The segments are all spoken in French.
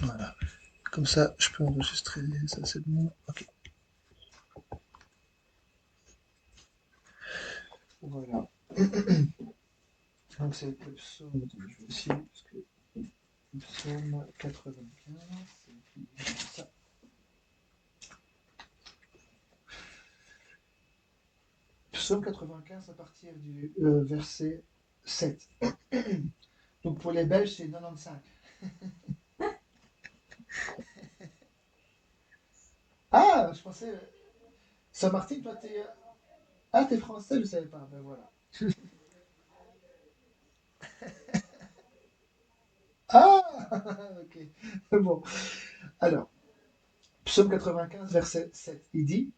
Voilà. Comme ça, je peux enregistrer. Ça, c'est bon. Ok. Voilà. Donc, c'est le psaume. Attends, je vais aussi. Parce que le psaume 95. C'est ça. Psaume 95 à partir du verset 7. Donc, pour les Belges, c'est 95. Ah, je pensais. Saint-Martin, toi, t'es. Ah, t'es français, je savais pas. Ben voilà. Ah, ok. Bon. Alors, psaume 95, verset 7. Il dit: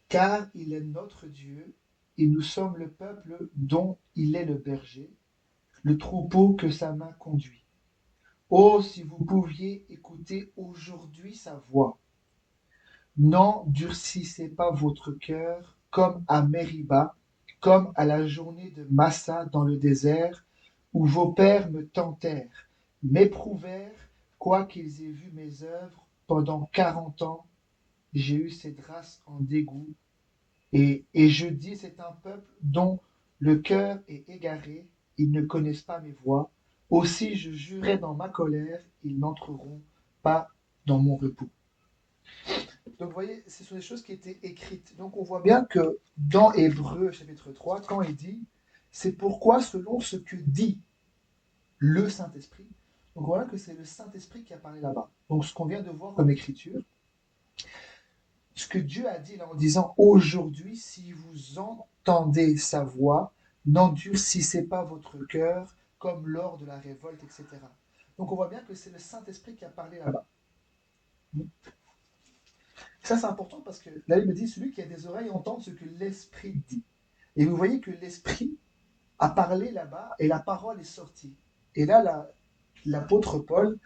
car il est notre Dieu, et nous sommes le peuple dont il est le berger, le troupeau que sa main conduit. Oh, si vous pouviez écouter aujourd'hui sa voix. N'endurcissez pas votre cœur comme à Mériba, comme à la journée de Massa dans le désert, où vos pères me tentèrent, m'éprouvèrent, quoiqu'ils aient vu mes œuvres pendant 40 ans. J'ai eu cette race en dégoût. Et je dis, c'est un peuple dont le cœur est égaré, ils ne connaissent pas mes voies. Aussi je jurai dans ma colère, ils n'entreront pas dans mon repos. Donc vous voyez, ce sont des choses qui étaient écrites. Donc on voit bien que dans Hébreu chapitre 3, quand il dit, c'est pourquoi selon ce que dit le Saint-Esprit, donc voilà que c'est le Saint-Esprit qui a parlé là-bas. Donc ce qu'on vient de voir comme écriture, ce que Dieu a dit là en disant aujourd'hui, si vous entendez sa voix, n'endurcissez pas votre cœur comme lors de la révolte, etc. Donc on voit bien que c'est le Saint-Esprit qui a parlé là-bas. Ça c'est important parce que là il me dit celui qui a des oreilles entend ce que l'Esprit dit. Et vous voyez que l'Esprit a parlé là-bas et la parole est sortie. Et là l'apôtre Paul,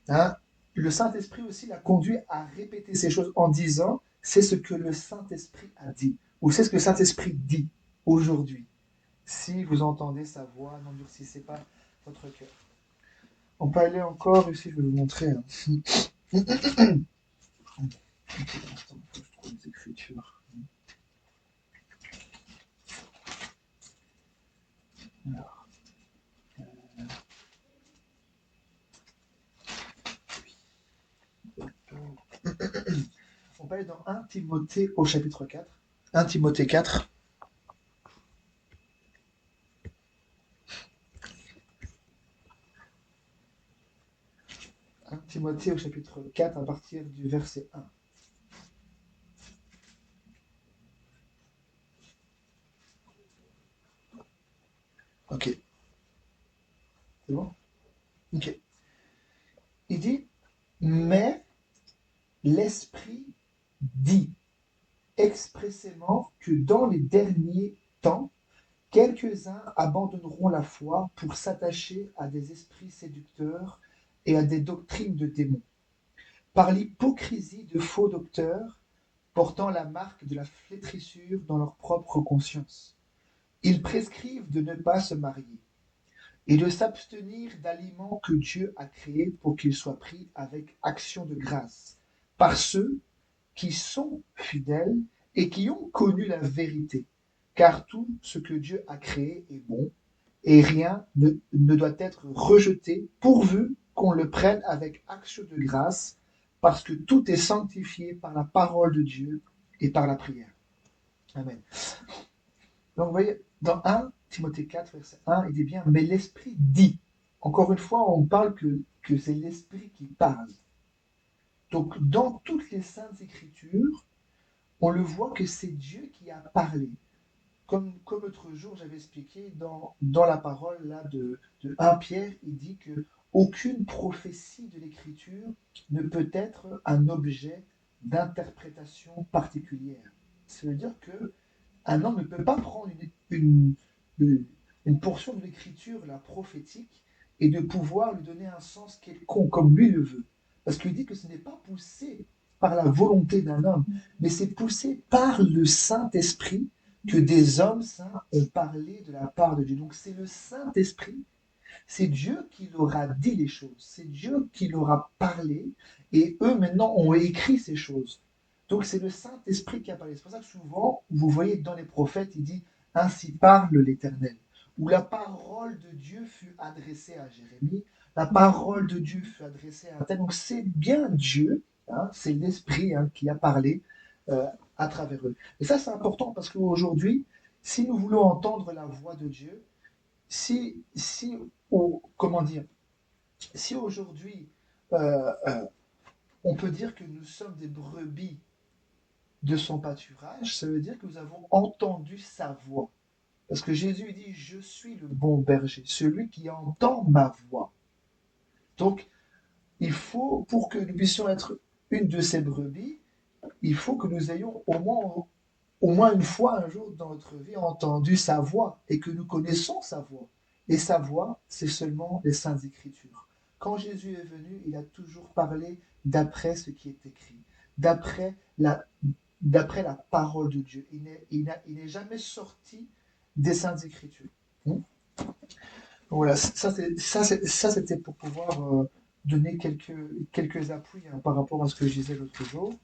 hein, le Saint-Esprit aussi l'a conduit à répéter ces choses en disant c'est ce que le Saint-Esprit a dit, ou c'est ce que le Saint-Esprit dit aujourd'hui. Si vous entendez sa voix, n'endurcissez pas votre cœur. On peut aller encore, ici je vais vous montrer. Hein. Un petit instant, je trouve les écritures. Alors, on peut aller dans 1 Timothée au chapitre 4. 1 Timothée 4. 1 Timothée au chapitre 4 à partir du verset 1. Ok, c'est bon. Ok. Il dit, mais l'Esprit dit expressément que dans les derniers temps, quelques-uns abandonneront la foi pour s'attacher à des esprits séducteurs et à des doctrines de démons, par l'hypocrisie de faux docteurs portant la marque de la flétrissure dans leur propre conscience. Ils prescrivent de ne pas se marier et de s'abstenir d'aliments que Dieu a créés pour qu'ils soient pris avec action de grâce par ceux qui sont fidèles et qui ont connu la vérité. Car tout ce que Dieu a créé est bon et rien ne doit être rejeté pourvu qu'on le prenne avec action de grâce parce que tout est sanctifié par la parole de Dieu et par la prière. Amen. Donc vous voyez, dans 1 Timothée 4, verset 1, il dit bien, mais l'Esprit dit. Encore une fois, on parle que c'est l'Esprit qui parle. Donc dans toutes les saintes écritures, on le voit que c'est Dieu qui a parlé. Comme l'autre jour, j'avais expliqué dans la parole là, de 1 Pierre, il dit que aucune prophétie de l'Écriture ne peut être un objet d'interprétation particulière. Ça veut dire que un homme ne peut pas prendre une portion de l'Écriture, la prophétique, et de pouvoir lui donner un sens quelconque, comme lui le veut. Parce qu'il dit que ce n'est pas poussé par la volonté d'un homme, mais c'est poussé par le Saint-Esprit que des hommes saints ont parlé de la part de Dieu. Donc c'est le Saint-Esprit C'est Dieu qui leur a dit les choses, c'est Dieu qui leur a parlé, et eux maintenant ont écrit ces choses. Donc c'est le Saint-Esprit qui a parlé. C'est pour ça que souvent, vous voyez dans les prophètes, il dit ainsi parle l'Éternel. Où la parole de Dieu fut adressée à Jérémie, la parole de Dieu fut adressée à tel. Donc c'est bien Dieu, hein, c'est l'Esprit qui a parlé à travers eux. Et ça c'est important parce qu'aujourd'hui, si nous voulons entendre la voix de Dieu, comment dire, si aujourd'hui on peut dire que nous sommes des brebis de son pâturage, ça veut dire que nous avons entendu sa voix. Parce que Jésus dit, je suis le bon berger, celui qui entend ma voix. Donc, il faut, pour que nous puissions être une de ces brebis, il faut que nous ayons au moins une fois un jour dans notre vie entendu sa voix et que nous connaissons sa voix. Et sa voix, c'est seulement les Saintes Écritures. Quand Jésus est venu, il a toujours parlé d'après ce qui est écrit, d'après la parole de Dieu. Il n'est jamais sorti des Saintes Écritures. Voilà, ça c'était pour pouvoir donner quelques appuis par rapport à ce que je disais l'autre jour.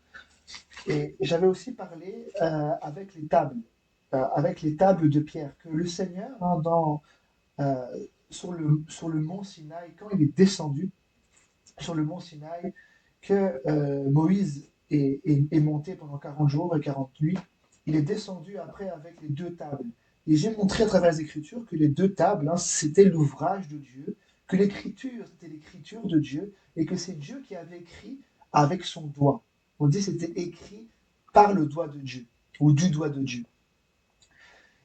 Et j'avais aussi parlé avec les tables de pierre, que le Seigneur, sur le mont Sinaï, quand il est descendu sur le mont Sinaï, que Moïse est monté pendant 40 jours et 40 nuits, il est descendu après avec les 2 tables. Et j'ai montré à travers les Écritures que les 2 tables, c'était l'ouvrage de Dieu, que l'Écriture, c'était l'Écriture de Dieu, et que c'est Dieu qui avait écrit avec son doigt. On dit que c'était écrit par le doigt de Dieu, ou du doigt de Dieu.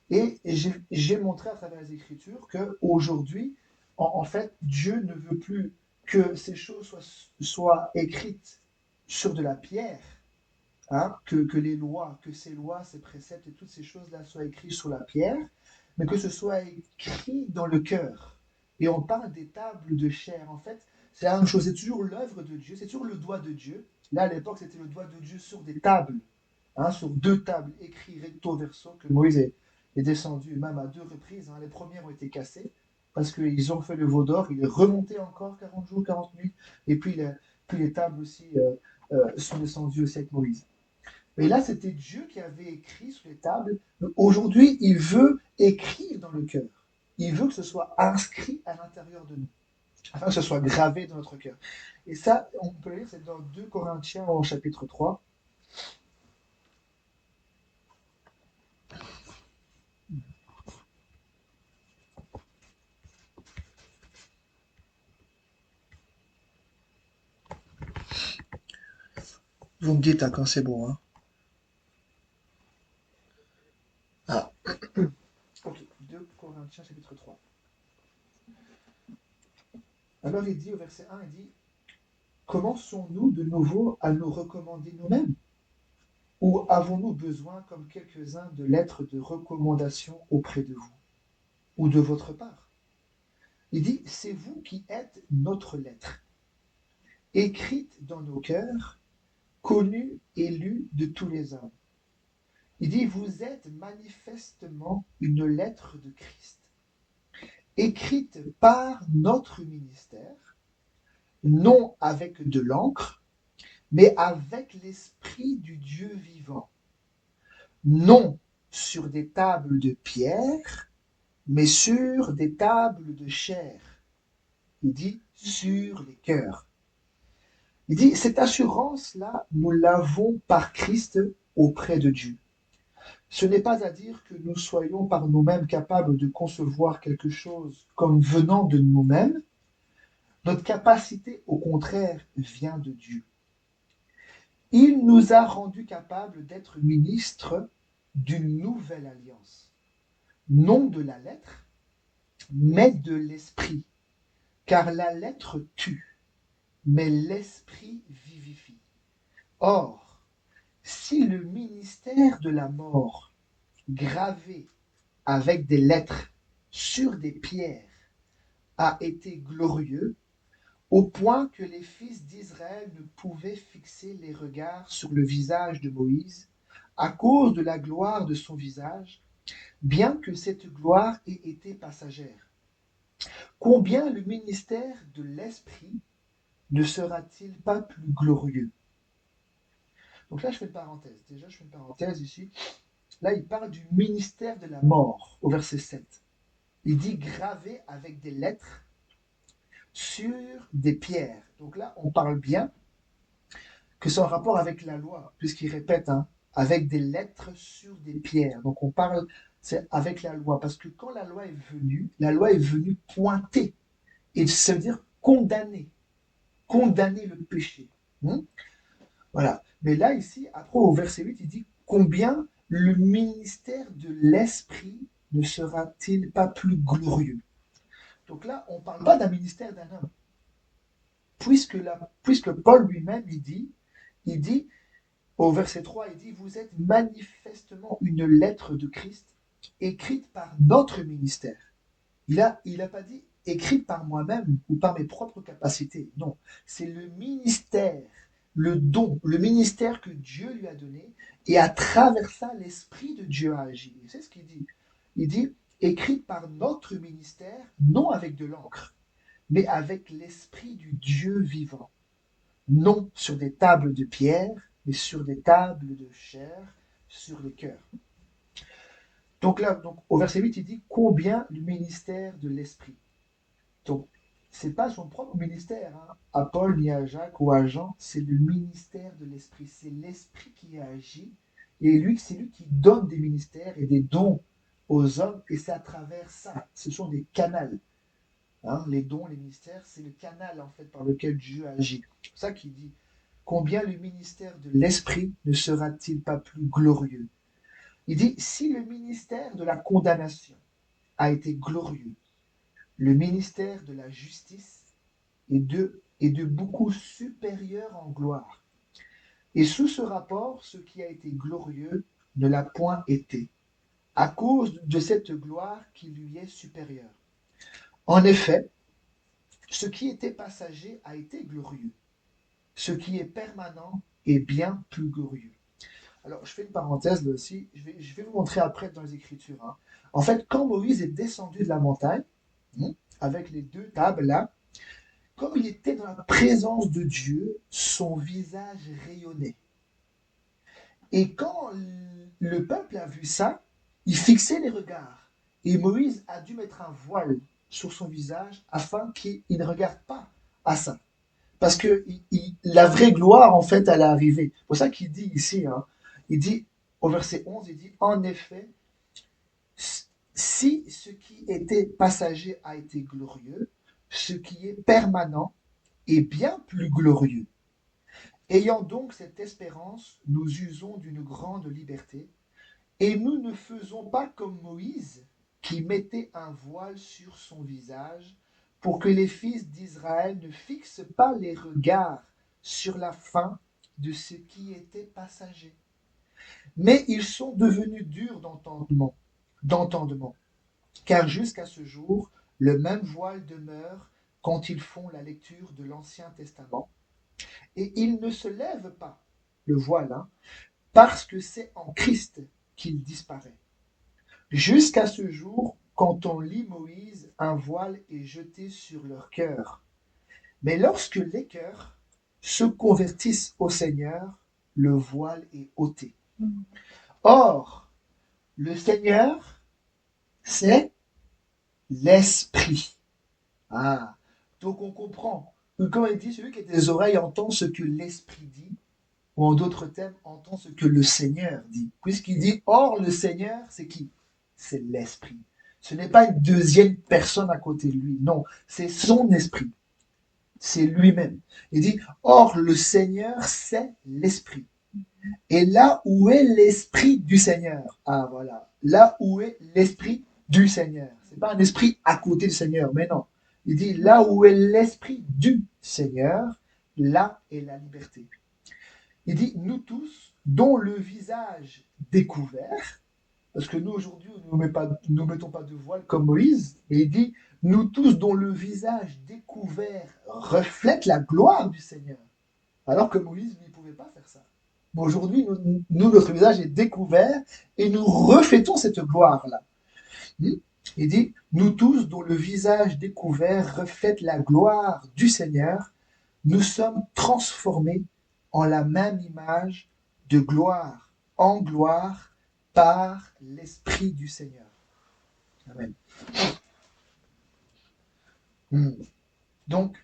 Et j'ai montré à travers les Écritures qu'aujourd'hui, en fait, Dieu ne veut plus que ces choses soient écrites sur de la pierre, que les lois, que ces lois, ces préceptes et toutes ces choses-là soient écrites sur la pierre, mais que ce soit écrit dans le cœur. Et on parle des tables de chair. En fait, c'est la même chose, c'est toujours l'œuvre de Dieu, c'est toujours le doigt de Dieu. Là, à l'époque, c'était le doigt de Dieu sur des tables, sur 2 tables, écrites recto verso, que Moïse est descendu, même à 2 reprises. Les premières ont été cassées, parce qu'ils ont fait le veau d'or, il est remonté encore 40 jours, 40 nuits, et puis les tables aussi sont descendues aussi avec Moïse. Mais là, c'était Dieu qui avait écrit sur les tables. Aujourd'hui, il veut écrire dans le cœur. Il veut que ce soit inscrit à l'intérieur de nous, afin que ce soit gravé dans notre cœur. Et ça, on peut le lire, c'est dans 2 Corinthiens au chapitre 3. Vous me dites quand c'est bon. Ah, ok, 2 Corinthiens chapitre 3. Alors il dit au verset 1, il dit, commençons-nous de nouveau à nous recommander nous-mêmes? Ou avons-nous besoin, comme quelques-uns, de lettres de recommandation auprès de vous, ou de votre part? Il dit, c'est vous qui êtes notre lettre, écrite dans nos cœurs, connue et lue de tous les hommes. Il dit, vous êtes manifestement une lettre de Christ, écrite par notre ministère, non avec de l'encre, mais avec l'Esprit du Dieu vivant, non sur des tables de pierre, mais sur des tables de chair. Il dit sur les cœurs. Il dit, cette assurance-là, nous l'avons par Christ auprès de Dieu. Ce n'est pas à dire que nous soyons par nous-mêmes capables de concevoir quelque chose comme venant de nous-mêmes. Notre capacité, au contraire, vient de Dieu. Il nous a rendus capables d'être ministres d'une nouvelle alliance, non de la lettre, mais de l'esprit, car la lettre tue, mais l'esprit vivifie. Or, si le ministère de la mort, gravé avec des lettres sur des pierres, a été glorieux, au point que les fils d'Israël ne pouvaient fixer les regards sur le visage de Moïse, à cause de la gloire de son visage, bien que cette gloire ait été passagère. combien le ministère de l'Esprit ne sera-t-il pas plus glorieux? Donc là, je fais une parenthèse. Déjà, je fais une parenthèse ici. Là, il parle du ministère de la mort, au verset 7. Il dit gravé avec des lettres sur des pierres. Donc là, on parle bien que c'est en rapport avec la loi, puisqu'il répète, hein, avec des lettres sur des pierres. Donc on parle, c'est avec la loi, parce que quand la loi est venue pointer, et ça veut dire condamner le péché. Hmm. Voilà. Mais là, ici, après au verset 8, il dit combien le ministère de l'Esprit ne sera-t-il pas plus glorieux? Donc là, on ne parle pas d'un ministère d'un homme. Puisque Paul lui-même, il dit, au verset 3, il dit, vous êtes manifestement une lettre de Christ écrite par notre ministère. Il a pas dit écrite par moi-même ou par mes propres capacités. Non, c'est le ministère, le don, le ministère que Dieu lui a donné, et à travers ça, l'Esprit de Dieu a agi. C'est ce qu'il dit. Il dit écrite par notre ministère, non avec de l'encre, mais avec l'Esprit du Dieu vivant. Non sur des tables de pierre, mais sur des tables de chair, sur les cœurs. Donc là, au verset 8, il dit combien le ministère de l'Esprit. Donc, ce n'est pas son propre ministère, hein, à Paul, ni à Jacques ou à Jean, c'est le ministère de l'Esprit. C'est l'Esprit qui agit, et c'est lui qui donne des ministères et des dons aux hommes, et c'est à travers ça. Ce sont des canaux. Hein, les dons, les ministères, c'est le canal en fait par lequel Dieu agit. C'est pour ça qu'il dit combien le ministère de l'Esprit ne sera-t-il pas plus glorieux? Il dit si le ministère de la condamnation a été glorieux, le ministère de la justice est de beaucoup supérieur en gloire. Et sous ce rapport, ce qui a été glorieux ne l'a point été, à cause de cette gloire qui lui est supérieure. En effet, ce qui était passager a été glorieux. Ce qui est permanent est bien plus glorieux. Alors, je fais une parenthèse là aussi. Je vais vous montrer après dans les Écritures. Hein. En fait, quand Moïse est descendu de la montagne, avec les deux tables là, comme il était dans la présence de Dieu, son visage rayonnait. Et quand le peuple a vu ça, il fixait les regards. Et Moïse a dû mettre un voile sur son visage afin qu'il ne regarde pas à ça. Parce que la vraie gloire, en fait, elle est arrivée. C'est pour ça qu'il dit ici, hein, il dit, au verset 11, il dit, en effet, si ce qui était passager a été glorieux, ce qui est permanent est bien plus glorieux. Ayant donc cette espérance, nous usons d'une grande liberté, et nous ne faisons pas comme Moïse, qui mettait un voile sur son visage, pour que les fils d'Israël ne fixent pas les regards sur la fin de ce qui était passager. Mais ils sont devenus durs d'entendement, car jusqu'à ce jour, le même voile demeure quand ils font la lecture de l'Ancien Testament, et il ne se lève pas, le voile, hein, parce que c'est en Christ qu'il disparaît. Jusqu'à ce jour, quand on lit Moïse, un voile est jeté sur leur cœur. Mais lorsque les cœurs se convertissent au Seigneur, le voile est ôté. Or, le Seigneur, c'est l'Esprit. Ah, donc on comprend que quand il dit celui qui a des oreilles entend ce que l'Esprit dit, ou en d'autres termes, entend ce que le Seigneur dit. Puisqu'il dit, or le Seigneur, c'est qui? C'est l'Esprit. Ce n'est pas une deuxième personne à côté de lui. Non, c'est son esprit. C'est lui-même. Il dit, or le Seigneur, c'est l'Esprit. Et là où est l'Esprit du Seigneur? Ah voilà. Là où est l'Esprit du Seigneur. C'est pas un esprit à côté du Seigneur, mais non. Il dit, là où est l'Esprit du Seigneur, là est la liberté. Il dit, nous tous, dont le visage découvert, parce que nous, aujourd'hui, nous ne mettons pas de voile comme Moïse. Et il dit, nous tous dont le visage découvert reflète la gloire du Seigneur. Alors que Moïse ne pouvait pas faire ça. Mais aujourd'hui, notre visage est découvert et nous reflétons cette gloire-là. Il dit, nous tous dont le visage découvert reflète la gloire du Seigneur, nous sommes transformés en la même image de gloire en gloire par l'Esprit du Seigneur. Amen. Donc,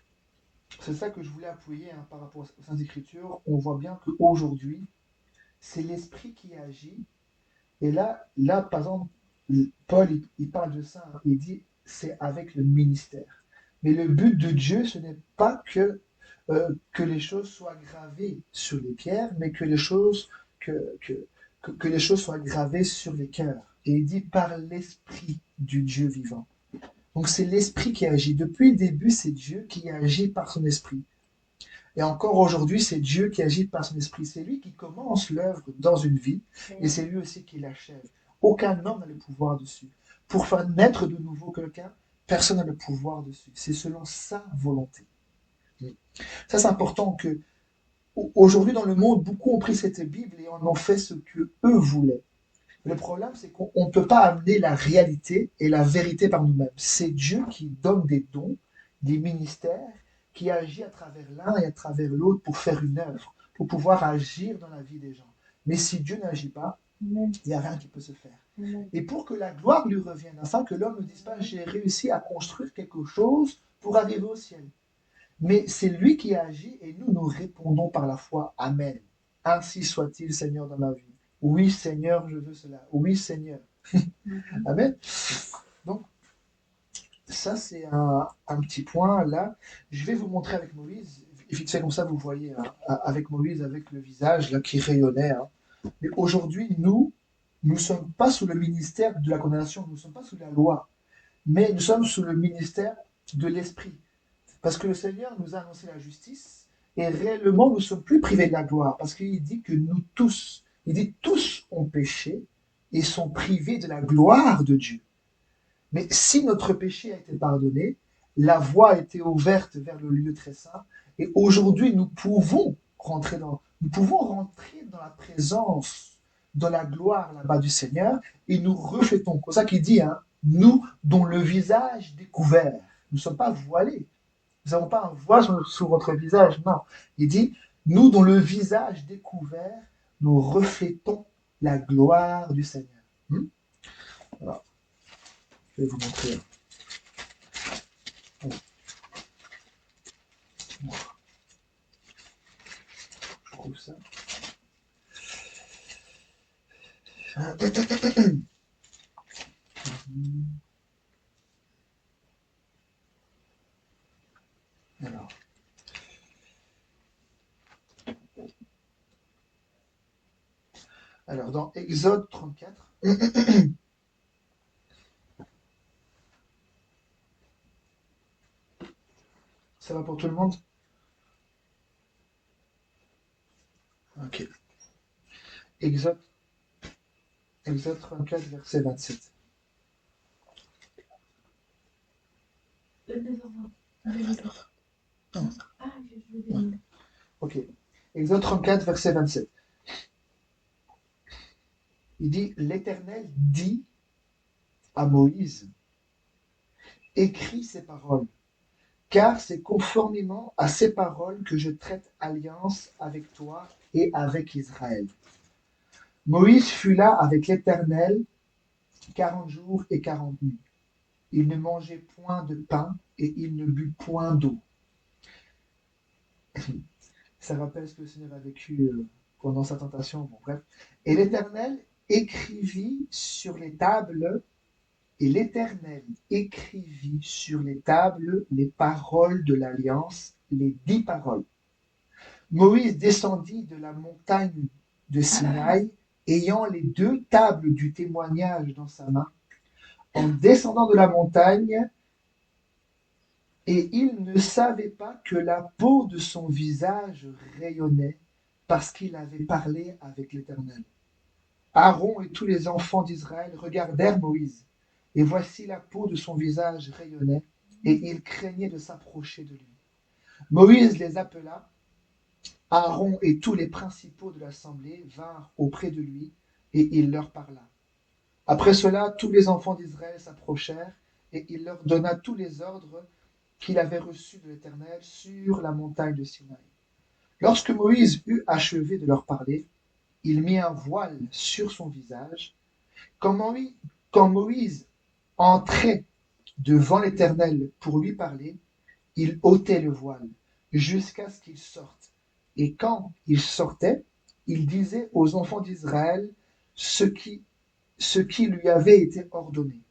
c'est ça que je voulais appuyer par rapport aux Saintes Écritures. On voit bien qu'aujourd'hui, c'est l'Esprit qui agit. Et là, par exemple, Paul, il parle de ça. Il dit, c'est avec le ministère. Mais le but de Dieu, ce n'est pas que les choses soient gravées sur les pierres, mais que les choses, que les choses soient gravées sur les cœurs. Et il dit par l'Esprit du Dieu vivant. Donc c'est l'Esprit qui agit. Depuis le début, c'est Dieu qui agit par son Esprit. Et encore aujourd'hui, c'est Dieu qui agit par son Esprit. C'est lui qui commence l'œuvre dans une vie et c'est lui aussi qui l'achève. Aucun homme n'a le pouvoir dessus. Pour faire naître de nouveau quelqu'un, personne n'a le pouvoir dessus. C'est selon sa volonté. Ça, c'est important que aujourd'hui dans le monde, beaucoup ont pris cette Bible et en ont fait ce que eux voulaient. Le problème, c'est qu'on ne peut pas amener la réalité et la vérité par nous-mêmes. C'est Dieu qui donne des dons, des ministères, qui agit à travers l'un et à travers l'autre pour faire une œuvre, pour pouvoir agir dans la vie des gens. Mais si Dieu n'agit pas, il n'y a rien qui peut se faire. Et pour que la gloire lui revienne, afin que l'homme ne dise pas j'ai réussi à construire quelque chose pour arriver au ciel. Mais c'est lui qui agit et nous répondons par la foi. Amen. Ainsi soit-il, Seigneur, dans ma vie. Oui, Seigneur, je veux cela. Oui, Seigneur. Amen. Donc, ça, c'est un petit point là. Je vais vous montrer avec Moïse. Vite fait comme ça, vous voyez, avec Moïse, avec le visage là qui rayonnait. Mais aujourd'hui, nous ne sommes pas sous le ministère de la condamnation, nous ne sommes pas sous la loi, mais nous sommes sous le ministère de l'Esprit. Parce que le Seigneur nous a annoncé la justice et réellement, nous ne sommes plus privés de la gloire. Parce qu'il dit que nous tous, il dit tous ont péché et sont privés de la gloire de Dieu. Mais si notre péché a été pardonné, la voie a été ouverte vers le lieu très saint et aujourd'hui, nous pouvons rentrer dans la présence, dans la gloire là-bas du Seigneur et nous reflétons. C'est ça qu'il dit, nous dont le visage découvert. Nous ne sommes pas voilés. Nous n'avons pas un voile sur votre visage, non. Il dit, nous dont le visage découvert, nous reflétons la gloire du Seigneur. Voilà. Je vais vous montrer. Je trouve ça. Alors, dans Exode 34, ça va pour tout le monde? Ok. Exode 34, verset 27. Ok. Exode 34, verset 27. Il dit, l'Éternel dit à Moïse, écris ces paroles, car c'est conformément à ces paroles que je traite alliance avec toi et avec Israël. Moïse fut là avec l'Éternel 40 jours et 40 nuits. Il ne mangeait point de pain et il ne but point d'eau. Ça rappelle ce que le Seigneur a vécu pendant sa tentation. Bon, bref. Et l'Éternel écrivit sur les tables, les paroles de l'alliance, les 10 paroles. Moïse descendit de la montagne de Sinaï, ayant les 2 tables du témoignage dans sa main, en descendant de la montagne, et il ne savait pas que la peau de son visage rayonnait, parce qu'il avait parlé avec l'Éternel. Aaron et tous les enfants d'Israël regardèrent Moïse, et voici la peau de son visage rayonnait, et il craignait de s'approcher de lui. Moïse les appela. Aaron et tous les principaux de l'assemblée vinrent auprès de lui, et il leur parla. Après cela, tous les enfants d'Israël s'approchèrent, et il leur donna tous les ordres qu'il avait reçus de l'Éternel sur la montagne de Sinaï. Lorsque Moïse eut achevé de leur parler, il mit un voile sur son visage. Quand Moïse, quand Moïse entrait devant l'Éternel pour lui parler, il ôtait le voile jusqu'à ce qu'il sorte. Et quand il sortait, il disait aux enfants d'Israël ce qui lui avait été ordonné.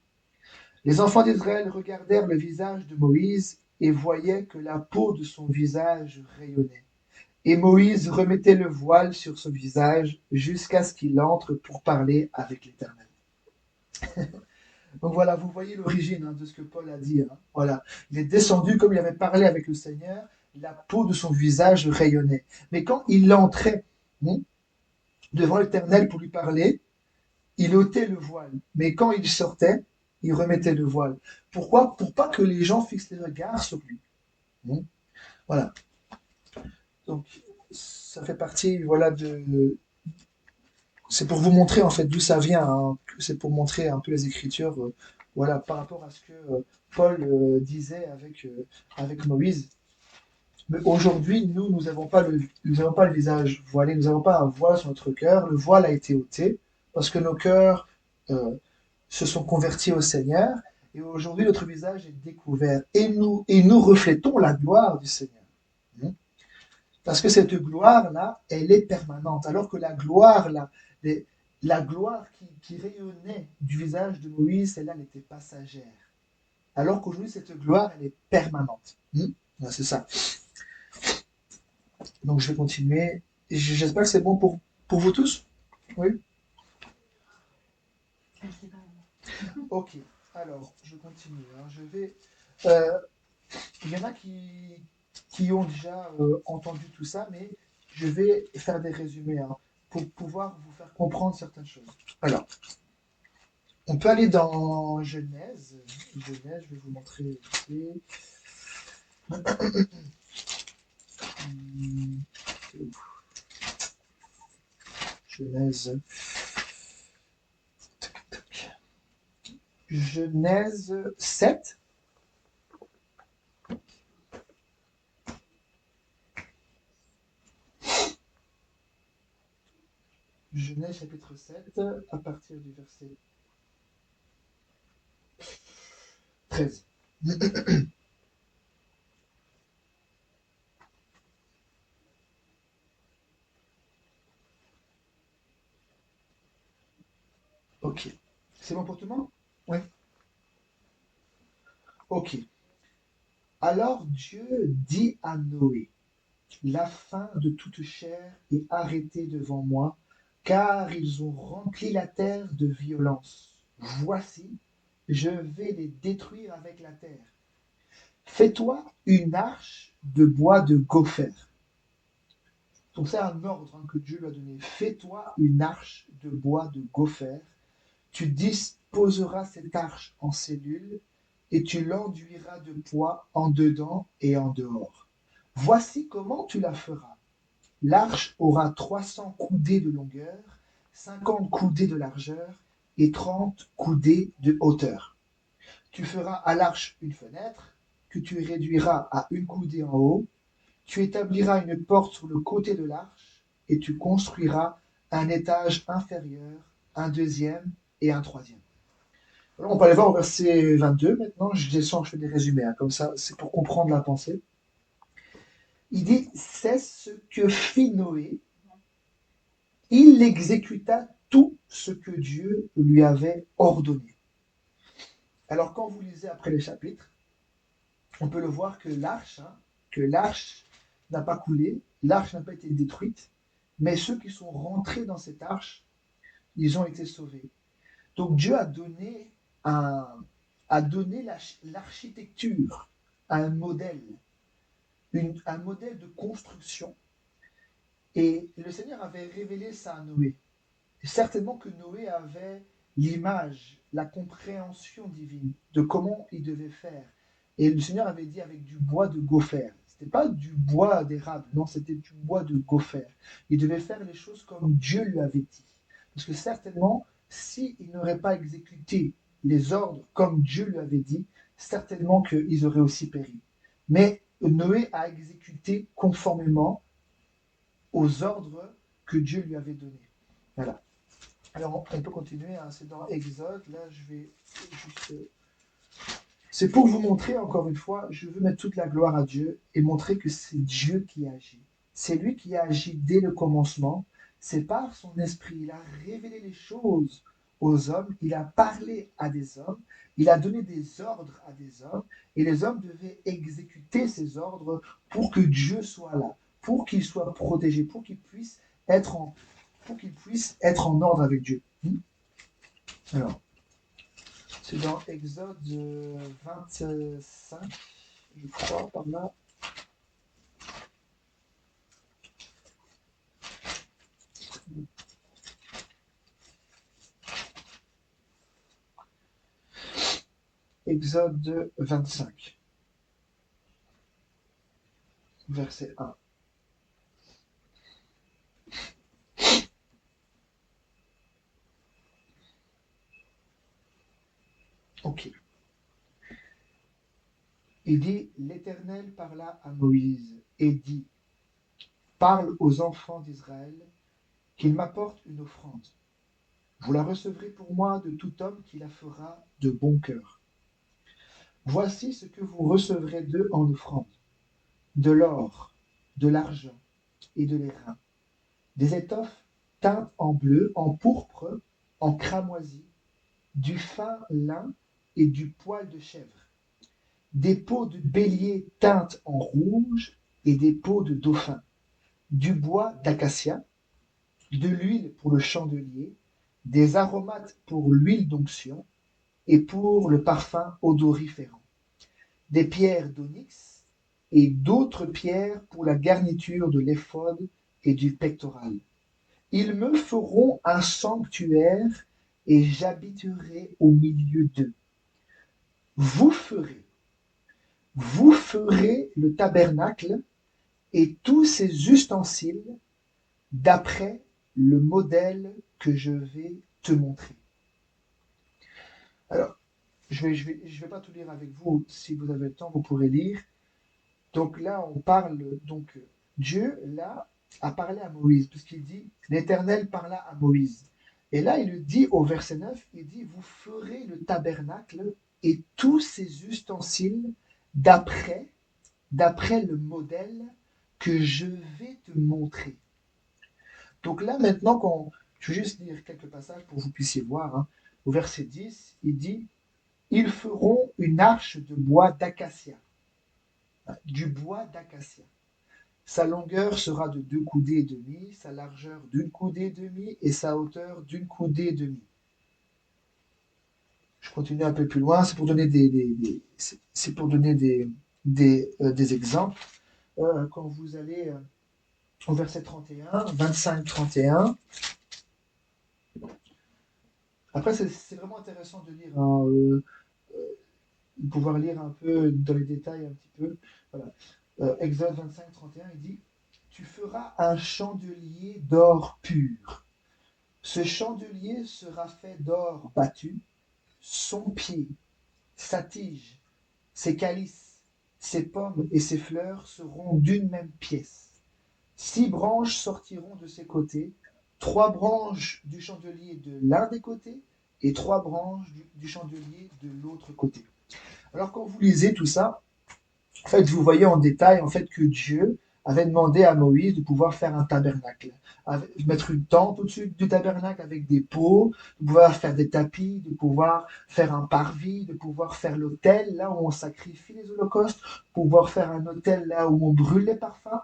Les enfants d'Israël regardèrent le visage de Moïse et voyaient que la peau de son visage rayonnait. Et Moïse remettait le voile sur son visage jusqu'à ce qu'il entre pour parler avec l'Éternel. Donc voilà, vous voyez l'origine de ce que Paul a dit. Voilà, il est descendu comme il avait parlé avec le Seigneur, la peau de son visage rayonnait. Mais quand il entrait devant l'Éternel pour lui parler, il ôtait le voile. Mais quand il sortait, il remettait le voile. Pourquoi? Pour pas que les gens fixent les regards sur lui. Voilà. Donc, ça fait partie, voilà, c'est pour vous montrer en fait d'où ça vient. C'est pour montrer un peu les Écritures, voilà, par rapport à ce que Paul disait avec Moïse. Mais aujourd'hui, nous n'avons pas le visage voilé, nous n'avons pas un voile sur notre cœur. Le voile a été ôté parce que nos cœurs se sont convertis au Seigneur. Et aujourd'hui, notre visage est découvert. Et nous reflétons la gloire du Seigneur. Parce que cette gloire-là, elle est permanente. Alors que la gloire, la gloire qui rayonnait du visage de Moïse, celle-là, elle était passagère. Alors qu'aujourd'hui, cette gloire, elle est permanente. C'est ça. Donc, je vais continuer. J'espère que c'est bon pour vous tous. Oui? Ok. Alors, je continue. Je vais. Il y en a qui ont déjà entendu tout ça, mais je vais faire des résumés pour pouvoir vous faire comprendre certaines choses. Alors, on peut aller dans Genèse. Genèse, je vais vous montrer ici. Genèse. Genèse 7. Genèse chapitre 7, à partir du verset 13. Ok. C'est bon pour tout le monde? Oui. Ok. Alors Dieu dit à Noé, la fin de toute chair est arrêtée devant moi, car ils ont rempli la terre de violence. Voici, je vais les détruire avec la terre. Fais-toi une arche de bois de gopher. Donc c'est un ordre que Dieu lui a donné. Fais-toi une arche de bois de gopher. Tu disposeras cette arche en cellules et tu l'enduiras de poids en dedans et en dehors. Voici comment tu la feras. L'arche aura 300 coudées de longueur, 50 coudées de largeur et 30 coudées de hauteur. Tu feras à l'arche une fenêtre que tu réduiras à une coudée en haut. Tu établiras une porte sur le côté de l'arche et tu construiras un étage inférieur, un deuxième et un troisième. Alors, on peut aller voir au verset 22 maintenant. Je descends, je fais des résumés, comme ça, c'est pour comprendre la pensée. Il dit, c'est ce que fit Noé. Il exécuta tout ce que Dieu lui avait ordonné. Alors, quand vous lisez après les chapitres, on peut le voir que l'arche n'a pas coulé, l'arche n'a pas été détruite, mais ceux qui sont rentrés dans cette arche, ils ont été sauvés. Donc Dieu a donné l'architecture, un modèle, un modèle de construction. Et le Seigneur avait révélé ça à Noé. Et certainement que Noé avait l'image, la compréhension divine de comment il devait faire. Et le Seigneur avait dit avec du bois de gopher. C'était pas du bois d'érable, non, c'était du bois de gopher. Il devait faire les choses comme Dieu lui avait dit. Parce que certainement, s'il n'aurait pas exécuté les ordres comme Dieu lui avait dit, certainement qu'ils auraient aussi péri. Mais Noé a exécuté conformément aux ordres que Dieu lui avait donnés. Voilà. Alors, on peut continuer, hein, c'est dans Exode. Là, je vais juste. C'est pour vous montrer, encore une fois, je veux mettre toute la gloire à Dieu et montrer que c'est Dieu qui agit. C'est lui qui a agi dès le commencement. C'est par son esprit. Il a révélé les choses aux hommes. Il a parlé à des hommes. Il a donné des ordres à des hommes. Et les hommes devaient exécuter ces ordres pour que Dieu soit là, pour qu'il soit protégé, pour qu'il puisse être en ordre avec Dieu. Alors, c'est dans Exode 25, je crois, par là. Exode 25, verset 1. Ok. Il dit, l'Éternel parla à Moïse et dit, parle aux enfants d'Israël qu'ils m'apportent une offrande. Vous la recevrez pour moi de tout homme qui la fera de bon cœur. Voici ce que vous recevrez d'eux en offrande. De l'or, de l'argent et de l'airain. Des étoffes teintes en bleu, en pourpre, en cramoisi, du fin lin et du poil de chèvre. Des peaux de bélier teintes en rouge et des peaux de dauphin, du bois d'acacia, de l'huile pour le chandelier, des aromates pour l'huile d'onction et pour le parfum odoriférant, des pierres d'onyx et d'autres pierres pour la garniture de l'éphod et du pectoral. Ils me feront un sanctuaire et j'habiterai au milieu d'eux. Vous ferez le tabernacle et tous ses ustensiles d'après le modèle que je vais te montrer. Alors, je vais pas tout lire avec vous. Si vous avez le temps, vous pourrez lire. Donc là, on parle, donc Dieu, là, a parlé à Moïse, puisqu'il dit, l'Éternel parla à Moïse. Et là, il dit au verset 9, il dit, vous ferez le tabernacle et tous ses ustensiles d'après le modèle que je vais te montrer. Donc là, maintenant, je vais juste lire quelques passages pour que vous puissiez voir. Hein. Au verset 10, il dit, ils feront une arche de bois d'acacia, du bois d'acacia. Sa longueur sera de 2 coudées et demie, sa largeur d'1 coudée et demie et sa hauteur d'1 coudée et demie. Je continue un peu plus loin, c'est pour donner des exemples. Quand vous allez au verset 31, 25-31. Après, c'est vraiment intéressant de lire, hein, pouvoir lire un peu dans les détails un petit peu. Voilà. Exode 25-31, il dit, tu feras un chandelier d'or pur. Ce chandelier sera fait d'or battu, son pied, sa tige, ses calices, ses pommes et ses fleurs seront d'une même pièce. 6 branches sortiront de ses côtés, 3 branches du chandelier de l'un des côtés et 3 branches du chandelier de l'autre côté. Alors quand vous lisez tout ça, en fait, vous voyez en détail en fait que Dieu avait demandé à Moïse de pouvoir faire un tabernacle, mettre une tente au-dessus du tabernacle avec des pots, de pouvoir faire des tapis, de pouvoir faire un parvis, de pouvoir faire l'autel là où on sacrifie les holocaustes, pouvoir faire un autel là où on brûle les parfums,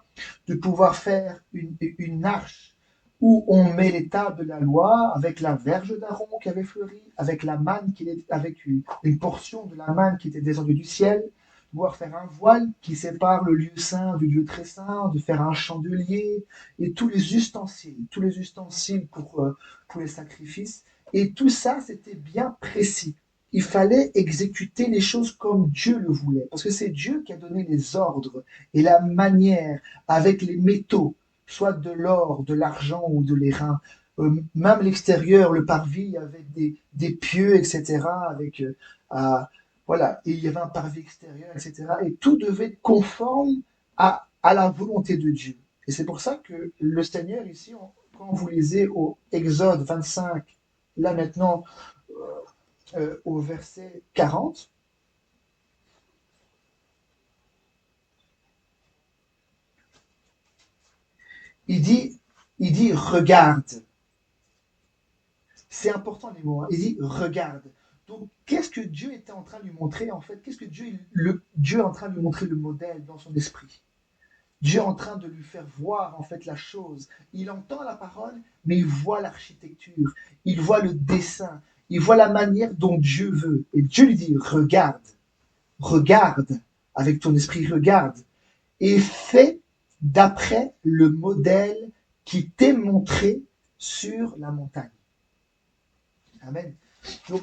de pouvoir faire une arche où on met les tables de la loi avec la verge d'Aaron qui avait fleuri, avec la manne avec une portion de la manne qui était descendue du ciel, pouvoir faire un voile qui sépare le lieu saint du lieu très saint, de faire un chandelier et tous les ustensiles pour les sacrifices. Et tout ça, c'était bien précis. Il fallait exécuter les choses comme Dieu le voulait, parce que c'est Dieu qui a donné les ordres et la manière avec les métaux, soit de l'or, de l'argent ou de l'airain, même l'extérieur, le parvis avec des pieux, etc. Avec, voilà, et il y avait un parvis extérieur, etc. Et tout devait être conforme à la volonté de Dieu. Et c'est pour ça que le Seigneur, ici, quand vous lisez au Exode 25, là maintenant, au verset 40, il dit, il dit regarde. C'est important les mots, hein. Il dit regarde. Donc, qu'est-ce que Dieu était en train de lui montrer en fait? Qu'est-ce que Dieu est en train de lui montrer le modèle dans son esprit? Dieu est en train de lui faire voir en fait la chose. Il entend la parole, mais il voit l'architecture, il voit le dessin, il voit la manière dont Dieu veut. Et Dieu lui dit regarde, regarde avec ton esprit, regarde et fais d'après le modèle qui t'est montré sur la montagne. Amen. Donc,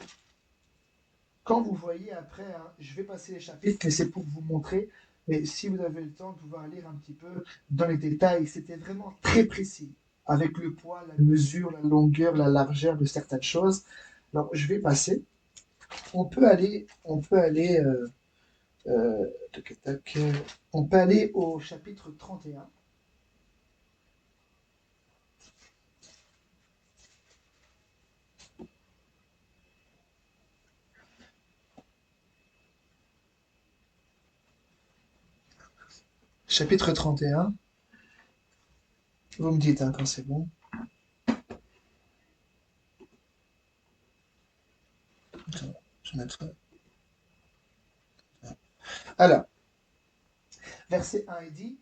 quand vous voyez après, hein, je vais passer les chapitres, mais c'est pour vous montrer. Mais si vous avez le temps de pouvoir lire un petit peu dans les détails, c'était vraiment très précis, avec le poids, la mesure, la longueur, la largeur de certaines choses. Alors, je vais passer. Tac, tac, on peut aller au chapitre 31. Chapitre 31. Vous me dites hein, quand c'est bon. Je vais mettre. Alors, verset 1, il dit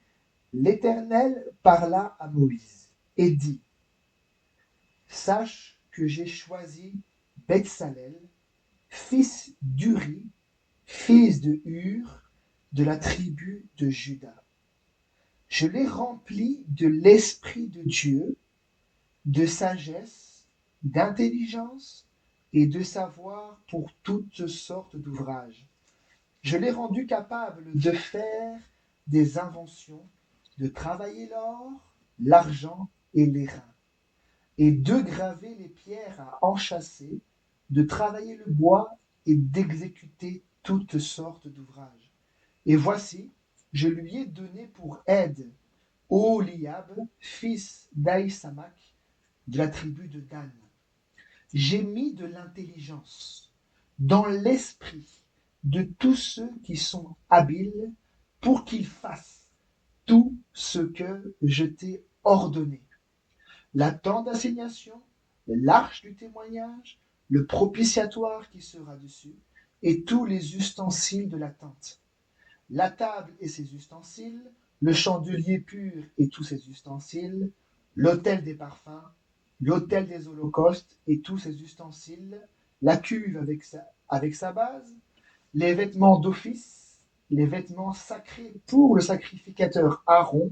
l'Éternel parla à Moïse et dit sache que j'ai choisi Betsalel, fils d'Uri, fils de Hur, de la tribu de Juda. Je l'ai rempli de l'Esprit de Dieu, de sagesse, d'intelligence et de savoir pour toutes sortes d'ouvrages. Je l'ai rendu capable de faire des inventions, de travailler l'or, l'argent et l'airain, et de graver les pierres à enchâsser, de travailler le bois et d'exécuter toutes sortes d'ouvrages. Et voici, je lui ai donné pour aide Oholiab, fils d'Aïsamach, de la tribu de Dan. J'ai mis de l'intelligence dans l'esprit de tous ceux qui sont habiles pour qu'ils fassent tout ce que je t'ai ordonné. La tente d'assignation, l'arche du témoignage, le propitiatoire qui sera dessus, et tous les ustensiles de la tente. La table et ses ustensiles, le chandelier pur et tous ses ustensiles, l'autel des parfums, l'autel des holocaustes et tous ses ustensiles, la cuve avec sa base, les vêtements d'office, les vêtements sacrés pour le sacrificateur Aaron,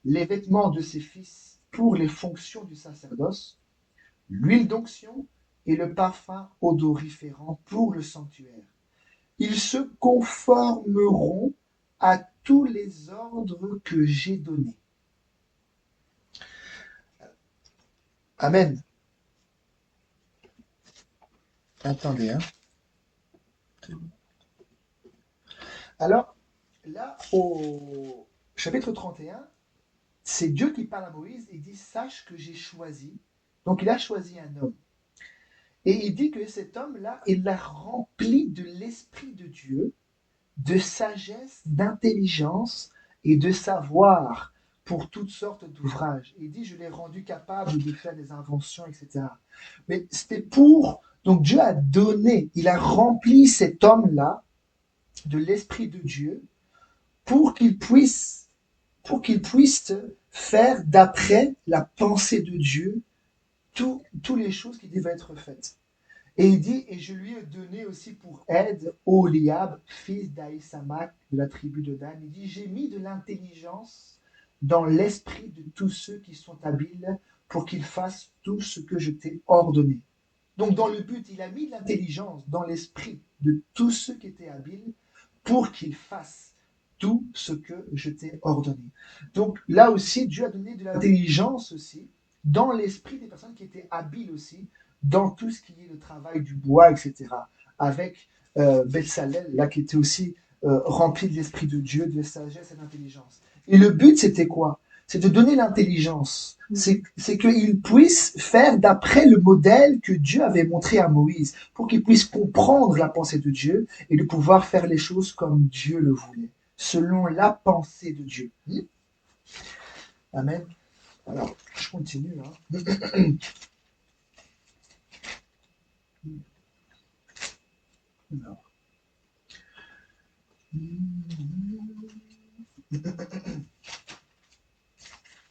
les vêtements de ses fils pour les fonctions du sacerdoce, l'huile d'onction et le parfum odoriférant pour le sanctuaire. Ils se conformeront à tous les ordres que j'ai donnés. Amen. Attendez, hein. Alors, là, au chapitre 31, c'est Dieu qui parle à Moïse et dit sache que j'ai choisi. Donc, il a choisi un homme. Et il dit que cet homme-là, il l'a rempli de l'Esprit de Dieu, de sagesse, d'intelligence et de savoir pour toutes sortes d'ouvrages. Il dit, je l'ai rendu capable de faire des inventions, etc. Mais c'était pour... Donc Dieu a donné, il a rempli cet homme-là de l'Esprit de Dieu pour qu'il puisse faire d'après la pensée de Dieu toutes les choses qui devaient être faites. Et il dit, et je lui ai donné aussi pour aide Oholiab, fils d'Aïsamach, de la tribu de Dan. Il dit, j'ai mis de l'intelligence dans l'esprit de tous ceux qui sont habiles pour qu'ils fassent tout ce que je t'ai ordonné. Donc dans le but, il a mis de l'intelligence dans l'esprit de tous ceux qui étaient habiles pour qu'ils fassent tout ce que je t'ai ordonné. Donc là aussi, Dieu a donné de l'intelligence aussi dans l'esprit des personnes qui étaient habiles aussi dans tout ce qui est le travail du bois, etc. Avec Bezalel, là, qui était aussi rempli de l'esprit de Dieu, de sagesse et d'intelligence. Et le but, c'était quoi? C'est de donner l'intelligence. C'est qu'il puisse faire d'après le modèle que Dieu avait montré à Moïse, pour qu'il puisse comprendre la pensée de Dieu et de pouvoir faire les choses comme Dieu le voulait, selon la pensée de Dieu. Amen. Alors, je continue. Hein. Alors.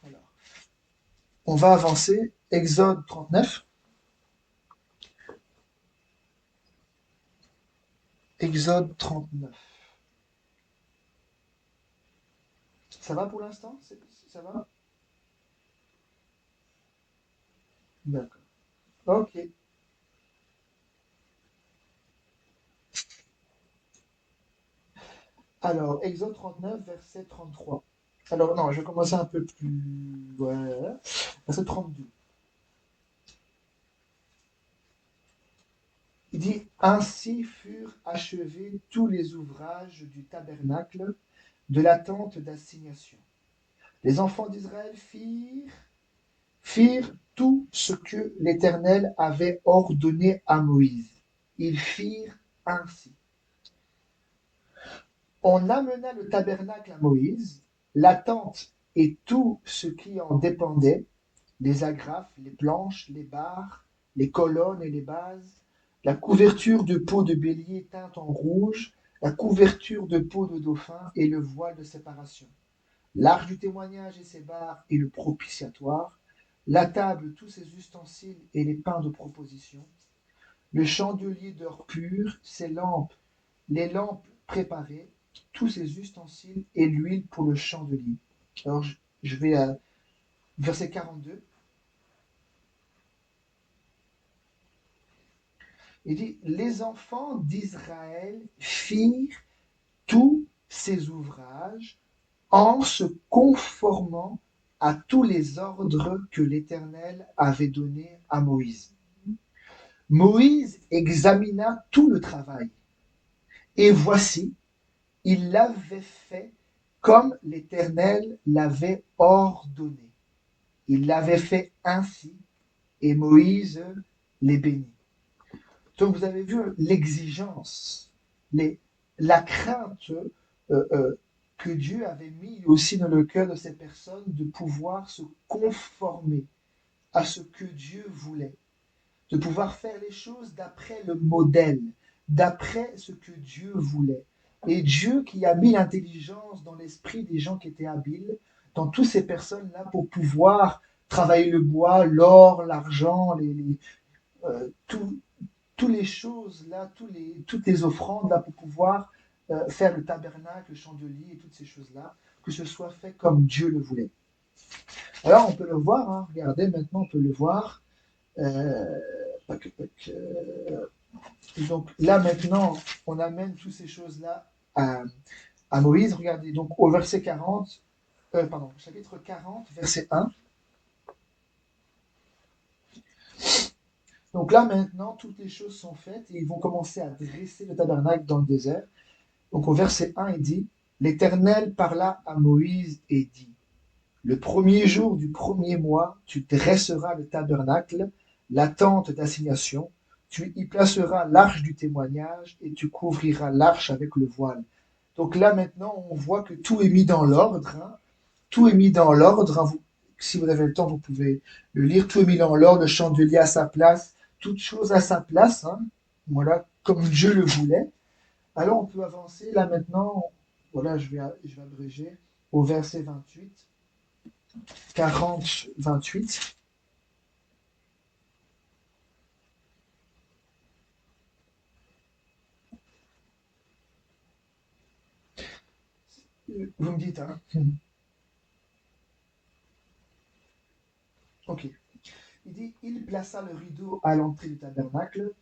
Alors, on va avancer. Exode 39. Exode 39. Ça va pour l'instant? Ça va? D'accord. Ok. Alors, Exode 39, verset 33. Alors, non, je vais commencer un peu plus. Voilà. Verset 32. Il dit, ainsi furent achevés tous les ouvrages du tabernacle de la tente d'assignation. Les enfants d'Israël firent tout ce que l'Éternel avait ordonné à Moïse. Ils firent ainsi. On amena le tabernacle à Moïse, la tente et tout ce qui en dépendait, les agrafes, les planches, les barres, les colonnes et les bases, la couverture de peau de bélier teinte en rouge, la couverture de peau de dauphin et le voile de séparation, l'arche du témoignage et ses barres et le propitiatoire, la table, tous ses ustensiles et les pains de proposition, le chandelier d'or pur, ses lampes, les lampes préparées, tous ses ustensiles et l'huile pour le chandelier. Alors je vais à verset 42. Il dit, les enfants d'Israël firent tous ces ouvrages en se conformant à tous les ordres que l'Éternel avait donnés à Moïse. Moïse examina tout le travail, et voici, il l'avait fait comme l'Éternel l'avait ordonné. Il l'avait fait ainsi, et Moïse les bénit. Donc vous avez vu l'exigence, la crainte que Dieu avait mis aussi dans le cœur de ces personnes de pouvoir se conformer à ce que Dieu voulait, de pouvoir faire les choses d'après le modèle, d'après ce que Dieu voulait. Et Dieu qui a mis l'intelligence dans l'esprit des gens qui étaient habiles, dans toutes ces personnes-là, pour pouvoir travailler le bois, l'or, l'argent, toutes les choses là, toutes les offrandes là pour pouvoir faire le tabernacle, le chandelier et toutes ces choses-là, que ce soit fait comme Dieu le voulait. Alors on peut le voir, hein, regardez maintenant on peut le voir. Donc là maintenant on amène toutes ces choses-là à Moïse. Regardez donc au verset 40, chapitre 40, verset 1. Donc là maintenant toutes les choses sont faites et ils vont commencer à dresser le tabernacle dans le désert. Donc au verset 1, il dit, l'Éternel parla à Moïse et dit, le premier jour du premier mois, tu dresseras le tabernacle, la tente d'assignation, tu y placeras l'arche du témoignage et tu couvriras l'arche avec le voile. Donc là maintenant, on voit que tout est mis dans l'ordre. Hein. Tout est mis dans l'ordre. Hein. Si vous avez le temps, vous pouvez le lire. Tout est mis dans l'ordre, le chandelier à sa place, toute chose à sa place. Hein. Voilà, comme Dieu le voulait. Alors on peut avancer là maintenant, voilà, je vais abréger au verset 28, 40, 28. Vous me dites, hein? Ok. Il dit, il plaça le rideau à l'entrée du tabernacle,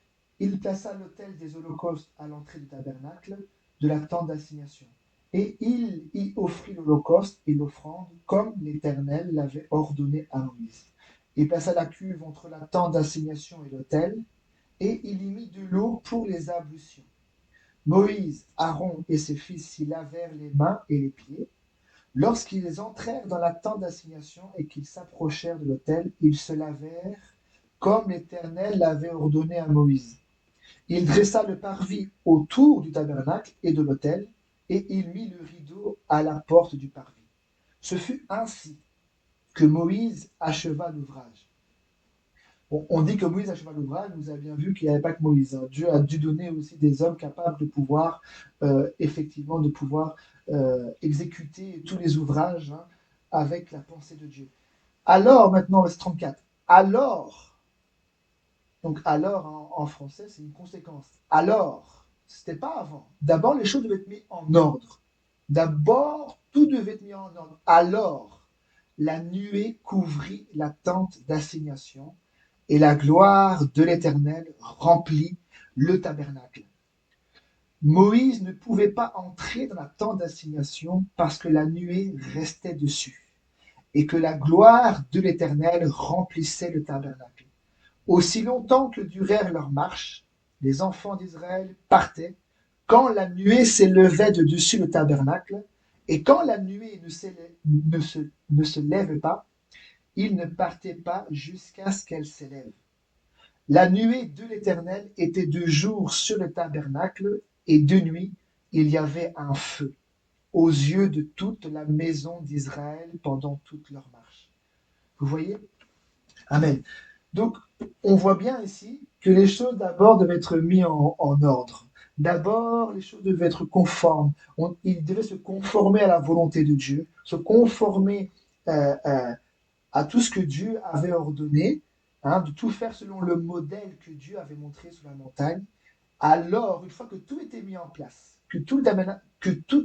il plaça l'autel des holocaustes à l'entrée du tabernacle, de la tente d'assignation. Et il y offrit l'holocauste et l'offrande comme l'Éternel l'avait ordonné à Moïse. Il plaça la cuve entre la tente d'assignation et l'autel, et il y mit de l'eau pour les ablutions. Moïse, Aaron et ses fils s'y lavèrent les mains et les pieds. Lorsqu'ils entrèrent dans la tente d'assignation et qu'ils s'approchèrent de l'autel, ils se lavèrent comme l'Éternel l'avait ordonné à Moïse. Il dressa le parvis autour du tabernacle et de l'autel, et il mit le rideau à la porte du parvis. Ce fut ainsi que Moïse acheva l'ouvrage. Bon, on dit que Moïse acheva l'ouvrage, vous avez bien vu qu'il n'y avait pas que Moïse. Hein. Dieu a dû donner aussi des hommes capables de pouvoir, effectivement, de pouvoir exécuter tous les ouvrages hein, avec la pensée de Dieu. Alors, maintenant, verset 34. Alors, donc alors en français, c'est une conséquence. Alors, c'était pas avant. D'abord, les choses devaient être mises en ordre. D'abord, tout devait être mis en ordre. Alors, la nuée couvrit la tente d'assignation et la gloire de l'Éternel remplit le tabernacle. Moïse ne pouvait pas entrer dans la tente d'assignation parce que la nuée restait dessus et que la gloire de l'Éternel remplissait le tabernacle. Aussi longtemps que durèrent leurs marches, les enfants d'Israël partaient quand la nuée s'élevait de dessus le tabernacle, et quand la nuée ne se lève pas, ils ne partaient pas jusqu'à ce qu'elle s'élève. La nuée de l'Éternel était de jour sur le tabernacle, et de nuit il y avait un feu aux yeux de toute la maison d'Israël pendant toute leur marche. Vous voyez? Amen. Donc, on voit bien ici que les choses d'abord devaient être mises en ordre. D'abord, les choses devaient être conformes. Ils devaient se conformer à la volonté de Dieu, se conformer à tout ce que Dieu avait ordonné, hein, de tout faire selon le modèle que Dieu avait montré sur la montagne. Alors, une fois que tout était mis en place, que toute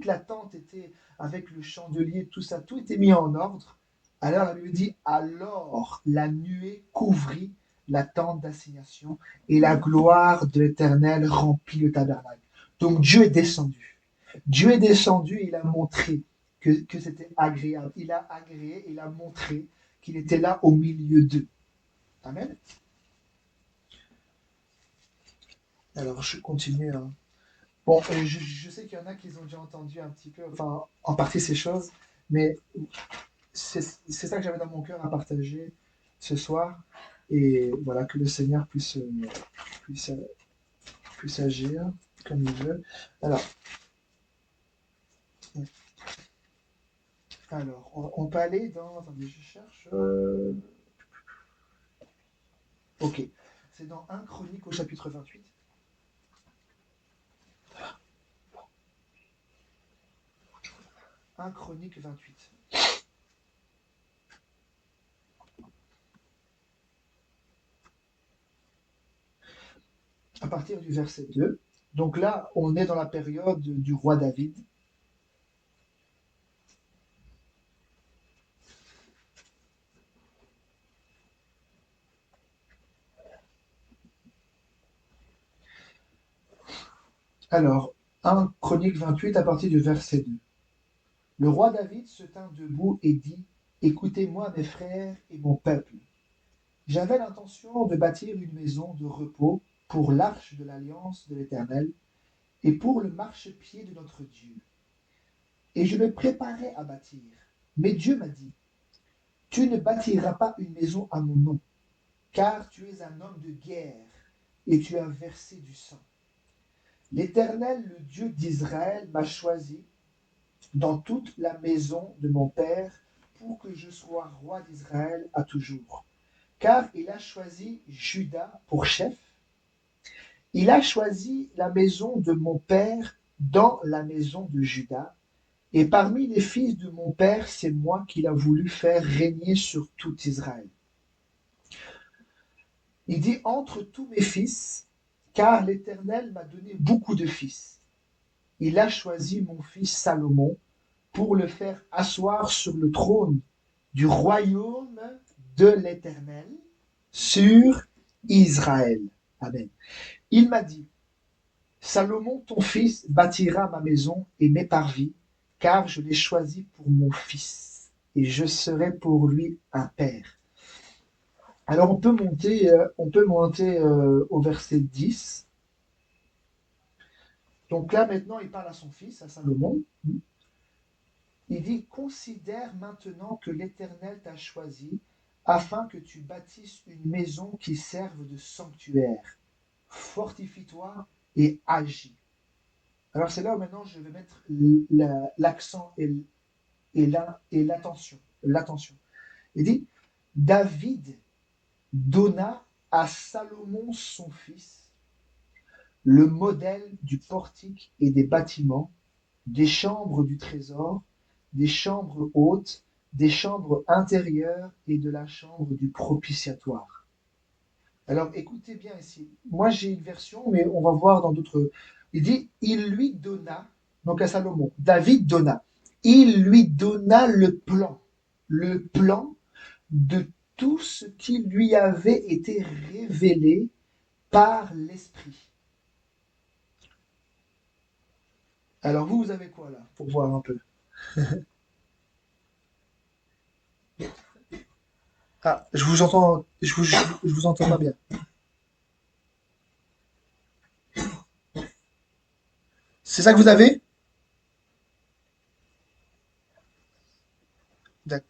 la tente était avec le chandelier, tout ça, tout était mis en ordre, alors la Bible dit, alors la nuée couvrit la tente d'assignation et la gloire de l'Éternel remplit le tabernacle. Donc Dieu est descendu. Dieu est descendu et il a montré que c'était agréable. Il a agréé, il a montré qu'il était là au milieu d'eux. Amen. Alors je continue. Hein. Bon, je sais qu'il y en a qui ont déjà entendu un petit peu, enfin en partie ces choses, mais c'est ça que j'avais dans mon cœur à partager ce soir. Et voilà, que le Seigneur puisse, puisse agir comme il veut. Alors, on peut aller dans... Attendez, je cherche. Ok. C'est dans 1 Chronique au chapitre 28. « 1 Chronique 28. À partir du verset 2. Donc là, on est dans la période du roi David. Alors, 1 Chronique 28 à partir du verset 2. Le roi David se tint debout et dit, « Écoutez-moi mes frères et mon peuple. J'avais l'intention de bâtir une maison de repos pour l'arche de l'alliance de l'Éternel et pour le marchepied de notre Dieu. Et je me préparais à bâtir. Mais Dieu m'a dit, tu ne bâtiras pas une maison à mon nom, car tu es un homme de guerre et tu as versé du sang. L'Éternel, le Dieu d'Israël, m'a choisi dans toute la maison de mon père pour que je sois roi d'Israël à toujours. Car il a choisi Juda pour chef. Il a choisi la maison de mon père dans la maison de Juda. Et parmi les fils de mon père, c'est moi qu'il a voulu faire régner sur tout Israël. Il dit, entre tous mes fils, car l'Éternel m'a donné beaucoup de fils. Il a choisi mon fils Salomon pour le faire asseoir sur le trône du royaume de l'Éternel sur Israël. Amen. Il m'a dit, Salomon, ton fils, bâtira ma maison et mes parvis, car je l'ai choisi pour mon fils, et je serai pour lui un père. Alors on peut monter au verset 10. Donc là maintenant il parle à son fils, à Salomon. Il dit, considère maintenant que l'Éternel t'a choisi afin que tu bâtisses une maison qui serve de sanctuaire. Fortifie-toi et agis. Alors c'est là où maintenant je vais mettre l'accent et l'attention. L'attention. Il dit, David donna à Salomon son fils le modèle du portique et des bâtiments, des chambres du trésor, des chambres hautes, des chambres intérieures et de la chambre du propitiatoire. Alors écoutez bien ici. Moi j'ai une version, mais on va voir dans d'autres. Il dit, il lui donna, donc à Salomon, David donna, il lui donna le plan de tout ce qui lui avait été révélé par l'Esprit. Alors vous avez quoi là, pour voir un peu? Ah, je vous entends pas bien. C'est ça que vous avez? D'accord.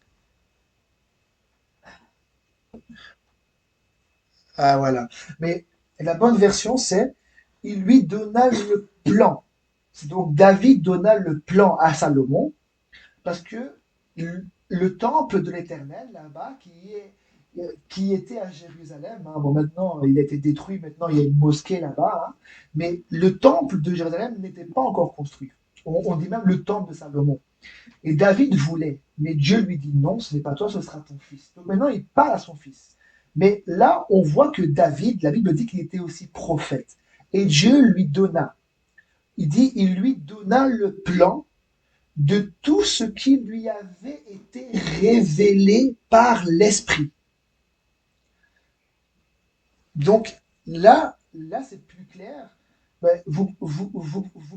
Ah voilà. Mais la bonne version, c'est il lui donna le plan. Donc David donna le plan à Salomon parce que le temple de l'Éternel là-bas qui était à Jérusalem, hein, bon maintenant il a été détruit, maintenant il y a une mosquée là-bas, hein, mais le temple de Jérusalem n'était pas encore construit. On dit même le temple de Salomon. Et David voulait, mais Dieu lui dit non, ce n'est pas toi, ce sera ton fils. Donc maintenant, il parle à son fils. Mais là, on voit que David, la Bible dit qu'il était aussi prophète. Et Dieu lui donna, il dit, il lui donna le plan de tout ce qui lui avait été révélé par l'Esprit. Donc là c'est plus clair. Ben, vous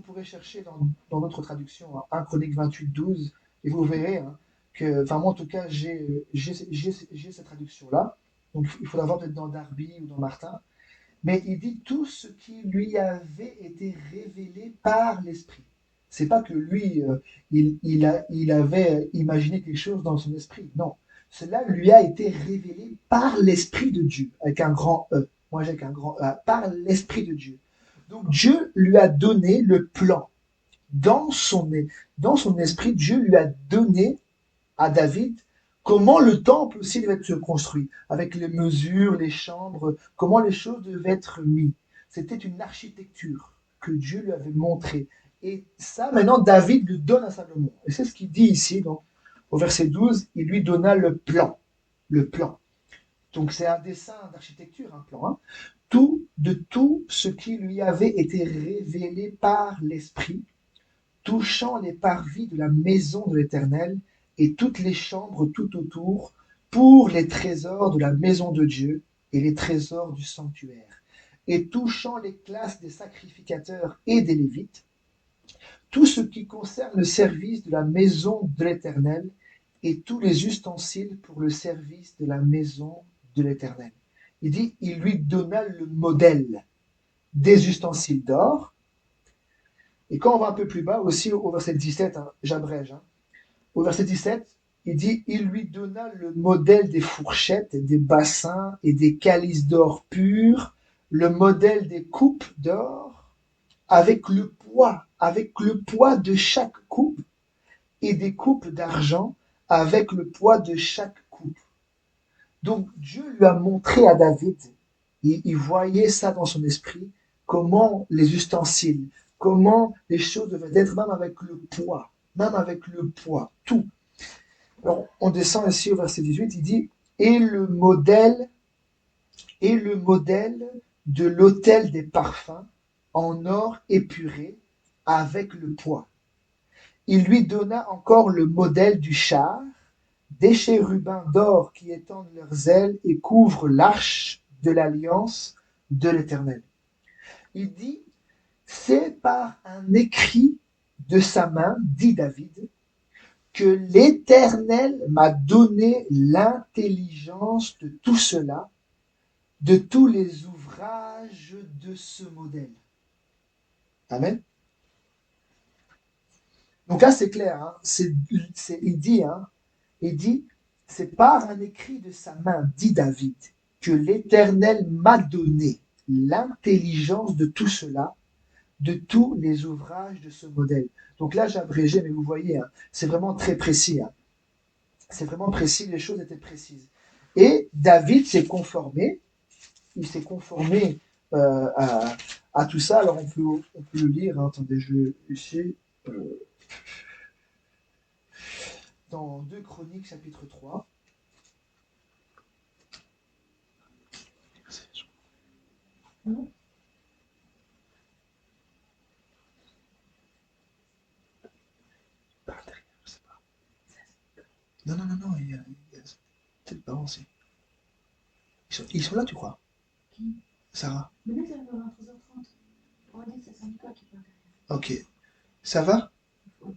pourrez chercher dans notre traduction, hein, 1 Chronique 28, 12, et vous verrez hein, que, enfin moi en tout cas, j'ai cette traduction-là. Donc il faudra voir peut-être dans Darby ou dans Martin. Mais il dit tout ce qui lui avait été révélé par l'Esprit. C'est pas que lui, il avait imaginé quelque chose dans son esprit. Non. Cela lui a été révélé par l'Esprit de Dieu, avec un grand E. Moi, j'ai qu'un grand E, par l'Esprit de Dieu. Donc, Dieu lui a donné le plan. Dans son, dans son esprit, Dieu lui a donné à David comment le temple aussi devait être construit, avec les mesures, les chambres, comment les choses devaient être mises. C'était une architecture que Dieu lui avait montrée. Et ça, maintenant, David le donne à Salomon. Et c'est ce qu'il dit ici, donc, au verset 12, il lui donna le plan. Le plan. Donc c'est un dessin d'architecture, un plan. Hein. De tout ce qui lui avait été révélé par l'Esprit, touchant les parvis de la maison de l'Éternel et toutes les chambres tout autour, pour les trésors de la maison de Dieu et les trésors du sanctuaire, et touchant les classes des sacrificateurs et des Lévites, tout ce qui concerne le service de la maison de l'Éternel et tous les ustensiles pour le service de la maison de l'Éternel. Il dit, il lui donna le modèle des ustensiles d'or. Et quand on va un peu plus bas, aussi au verset 17, hein, j'abrège, hein, au verset 17, il dit, il lui donna le modèle des fourchettes, des bassins et des calices d'or pur, le modèle des coupes d'or, avec le poids de chaque coupe, et des coupes d'argent, avec le poids de chaque coupe. Donc Dieu lui a montré à David, il voyait ça dans son esprit, comment les ustensiles, comment les choses devaient être, même avec le poids, tout. Alors, on descend ici au verset 18, il dit, et le modèle de l'autel des parfums en or épuré avec le poids. Il lui donna encore le modèle du char, des chérubins d'or qui étendent leurs ailes et couvrent l'arche de l'alliance de l'Éternel. Il dit, c'est par un écrit de sa main, dit David, que l'Éternel m'a donné l'intelligence de tout cela, de tous les ouvrages de ce modèle. Amen. Donc là, c'est clair. Hein, il dit, c'est par un écrit de sa main, dit David, que l'Éternel m'a donné l'intelligence de tout cela, de tous les ouvrages de ce modèle. Donc là, j'ai abrégé, mais vous voyez, hein, c'est vraiment très précis. Hein. C'est vraiment précis, les choses étaient précises. Et David s'est conformé, il s'est conformé à tout ça. Alors on peut le lire, hein. Attendez, je vais ici, dans 2 Chroniques chapitre 3. Non, non, non, non, il y a peut-être pas aussi. Ils sont là, tu crois? Qui? Sarah. Mais là, ça va à 23h30. On va dire que c'est syndicat qui parle Ok. Ça va? derrière.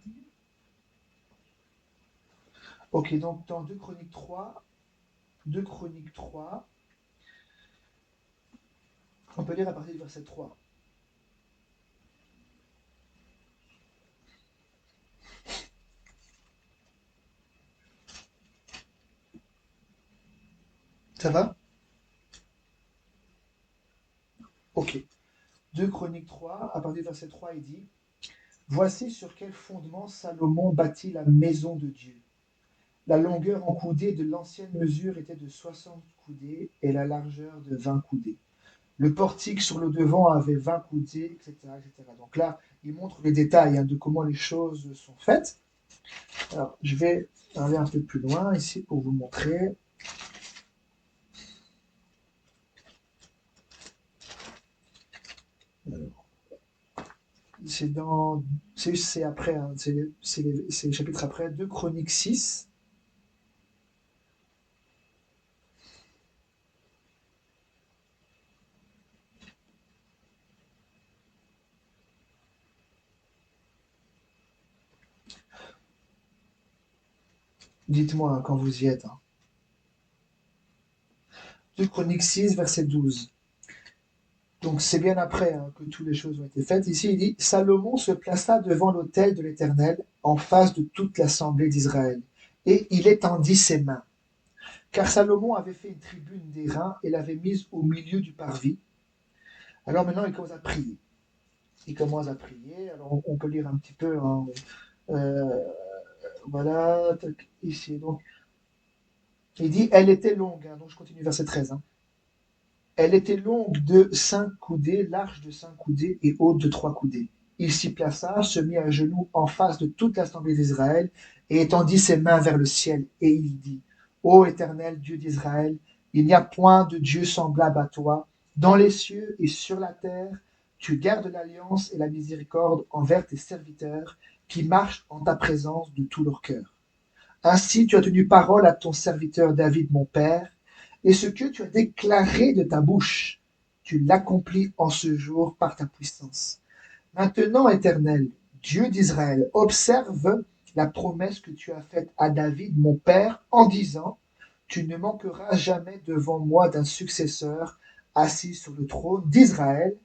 Ok, donc dans 2 Chroniques 3, on peut lire à partir du verset 3. Ça va? Ok. 2 Chroniques 3, à partir du verset 3, il dit: Voici sur quel fondement Salomon bâtit la maison de Dieu. La longueur en coudées de l'ancienne mesure était de 60 coudées et la largeur de 20 coudées. Le portique sur le devant avait 20 coudées, etc., etc. Donc là, il montre les détails, hein, de comment les choses sont faites. Alors, je vais aller un peu plus loin ici pour vous montrer. Alors, c'est après, hein, c'est le chapitre après, 2 Chroniques 6. Dites-moi, hein, quand vous y êtes. Hein. 2 Chroniques 6, verset 12. Donc c'est bien après, hein, que toutes les choses ont été faites. Ici, il dit: Salomon se plaça devant l'autel de l'Éternel, en face de toute l'assemblée d'Israël, et il étendit ses mains. Car Salomon avait fait une tribune d'airain et l'avait mise au milieu du parvis. Alors maintenant, il commence à prier. Il commence à prier. Alors on peut lire un petit peu. Hein, voilà, ici. Donc, il dit: Elle était longue. Hein, donc je continue verset 13. Hein. Elle était longue de 5 coudées, large de 5 coudées et haute de 3 coudées. Il s'y plaça, se mit à genoux en face de toute l'assemblée d'Israël et étendit ses mains vers le ciel. Et il dit: Ô Éternel, Dieu d'Israël, il n'y a point de Dieu semblable à toi. Dans les cieux et sur la terre, tu gardes l'alliance et la miséricorde envers tes serviteurs qui marchent en ta présence de tout leur cœur. Ainsi tu as tenu parole à ton serviteur David mon père, et ce que tu as déclaré de ta bouche, tu l'accomplis en ce jour par ta puissance. Maintenant, Éternel, Dieu d'Israël, observe la promesse que tu as faite à David mon père en disant: Tu ne manqueras jamais devant moi d'un successeur assis sur le trône d'Israël,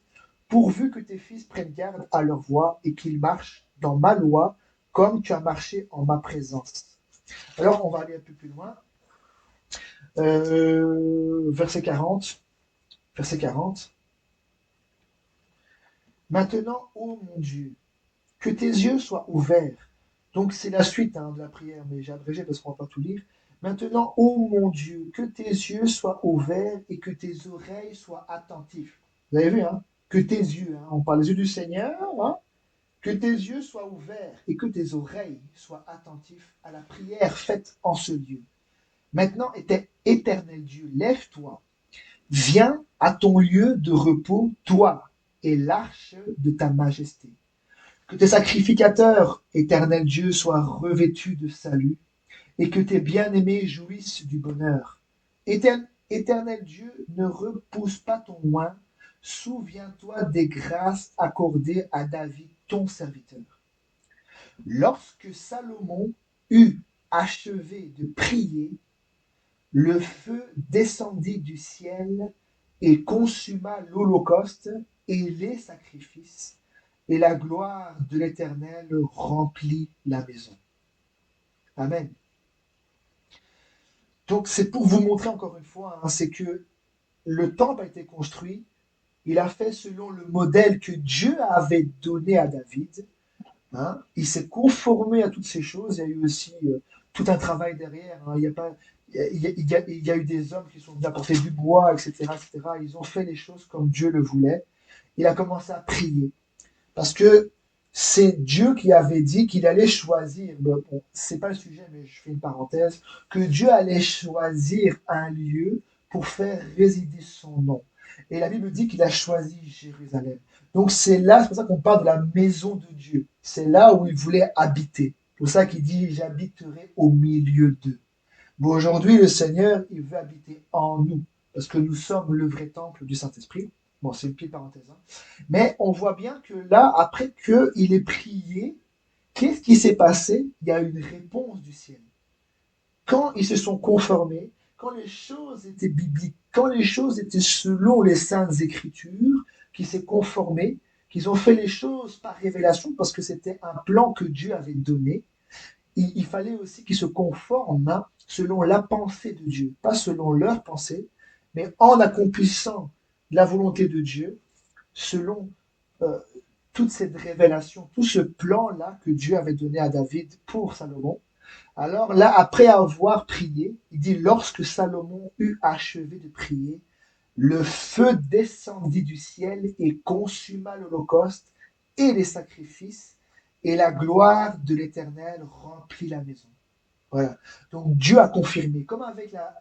pourvu que tes fils prennent garde à leur voie et qu'ils marchent dans ma loi comme tu as marché en ma présence. Alors, on va aller un peu plus loin. Verset 40. Verset 40. Maintenant, ô mon Dieu, que tes yeux soient ouverts. Donc, c'est la suite, hein, de la prière, mais j'ai abrégé parce qu'on ne va pas tout lire. Maintenant, ô mon Dieu, que tes yeux soient ouverts et que tes oreilles soient attentifs. Vous avez vu, hein? Que tes yeux, hein, on parle des yeux du Seigneur, hein? Que tes yeux soient ouverts et que tes oreilles soient attentifs à la prière faite en ce lieu. Maintenant, Éternel Dieu, lève-toi, viens à ton lieu de repos, toi et l'arche de ta majesté. Que tes sacrificateurs, Éternel Dieu, soient revêtus de salut, et que tes bien-aimés jouissent du bonheur. Éternel Dieu, ne repousse pas ton oint, souviens-toi des grâces accordées à David, ton serviteur. Lorsque Salomon eut achevé de prier, le feu descendit du ciel et consuma l'holocauste et les sacrifices, et la gloire de l'Éternel remplit la maison. Amen. Donc c'est pour vous montrer encore une fois, c'est que le temple a été construit, il a fait selon le modèle que Dieu avait donné à David. Il s'est conformé à toutes ces choses. Il y a eu aussi tout un travail derrière. Il y a pas, il y a eu des hommes qui sont venus apporter du bois, etc., etc. Ils ont fait les choses comme Dieu le voulait. Il a commencé à prier. Parce que c'est Dieu qui avait dit qu'il allait choisir, bon, c'est pas le sujet, mais je fais une parenthèse, que Dieu allait choisir un lieu pour faire résider son nom. Et la Bible dit qu'il a choisi Jérusalem. Donc c'est là, c'est pour ça qu'on parle de la maison de Dieu. C'est là où il voulait habiter. C'est pour ça qu'il dit, j'habiterai au milieu d'eux. Bon, aujourd'hui, le Seigneur, il veut habiter en nous, parce que nous sommes le vrai temple du Saint-Esprit. Bon, c'est une petite parenthèse. Mais on voit bien que là, après qu'il ait prié, qu'est-ce qui s'est passé? Il y a une réponse du ciel. Quand ils se sont conformés, quand les choses étaient bibliques, quand les choses étaient selon les saintes écritures, qui s'est conformé, qu'ils ont fait les choses par révélation, parce que c'était un plan que Dieu avait donné, il fallait aussi qu'ils se conforment selon la pensée de Dieu, pas selon leur pensée, mais en accomplissant la volonté de Dieu, selon toute cette révélation, tout ce plan-là que Dieu avait donné à David pour Salomon. Alors là, après avoir prié, il dit, lorsque Salomon eut achevé de prier, le feu descendit du ciel et consuma l'holocauste et les sacrifices, et la gloire de l'Éternel remplit la maison. Voilà. Donc Dieu a confirmé, comme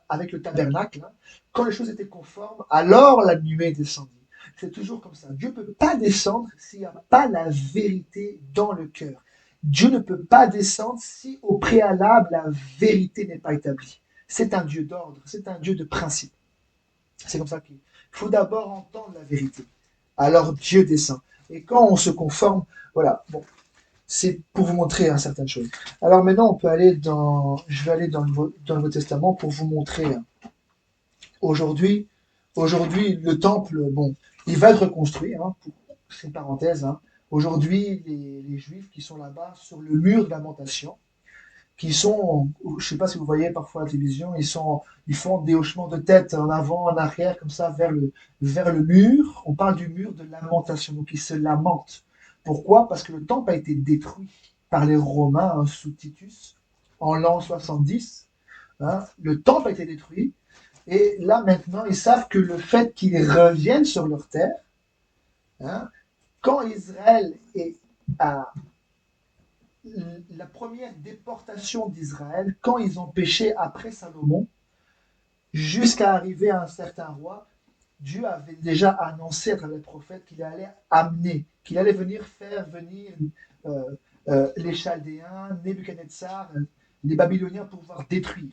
avec le tabernacle, quand les choses étaient conformes, alors la nuée descendit. C'est toujours comme ça. Dieu ne peut pas descendre s'il n'y a pas la vérité dans le cœur. Dieu ne peut pas descendre si au préalable la vérité n'est pas établie. C'est un Dieu d'ordre, c'est un Dieu de principe. C'est comme ça qu'il faut d'abord entendre la vérité. Alors Dieu descend. Et quand on se conforme, voilà, bon, c'est pour vous montrer certaines choses. Alors maintenant, je vais aller dans le Nouveau Testament pour vous montrer. Aujourd'hui, le temple, bon, il va être reconstruit, c'est une parenthèse. Aujourd'hui, les Juifs qui sont là-bas sur le mur de lamentation, qui sont, je ne sais pas si vous voyez parfois à la télévision, ils font des hochements de tête en avant, en arrière, comme ça, vers le mur. On parle du mur de lamentation, donc ils se lamentent. Pourquoi? Parce que le temple a été détruit par les Romains sous Titus en l'an 70. Le temple a été détruit. Et là, maintenant, ils savent que le fait qu'ils reviennent sur leur terre, quand Israël est à la première déportation d'Israël, quand ils ont péché après Salomon, jusqu'à arriver à un certain roi, Dieu avait déjà annoncé à travers les prophètes qu'il allait venir faire venir les Chaldéens, Nebuchadnezzar, les Babyloniens pour pouvoir détruire.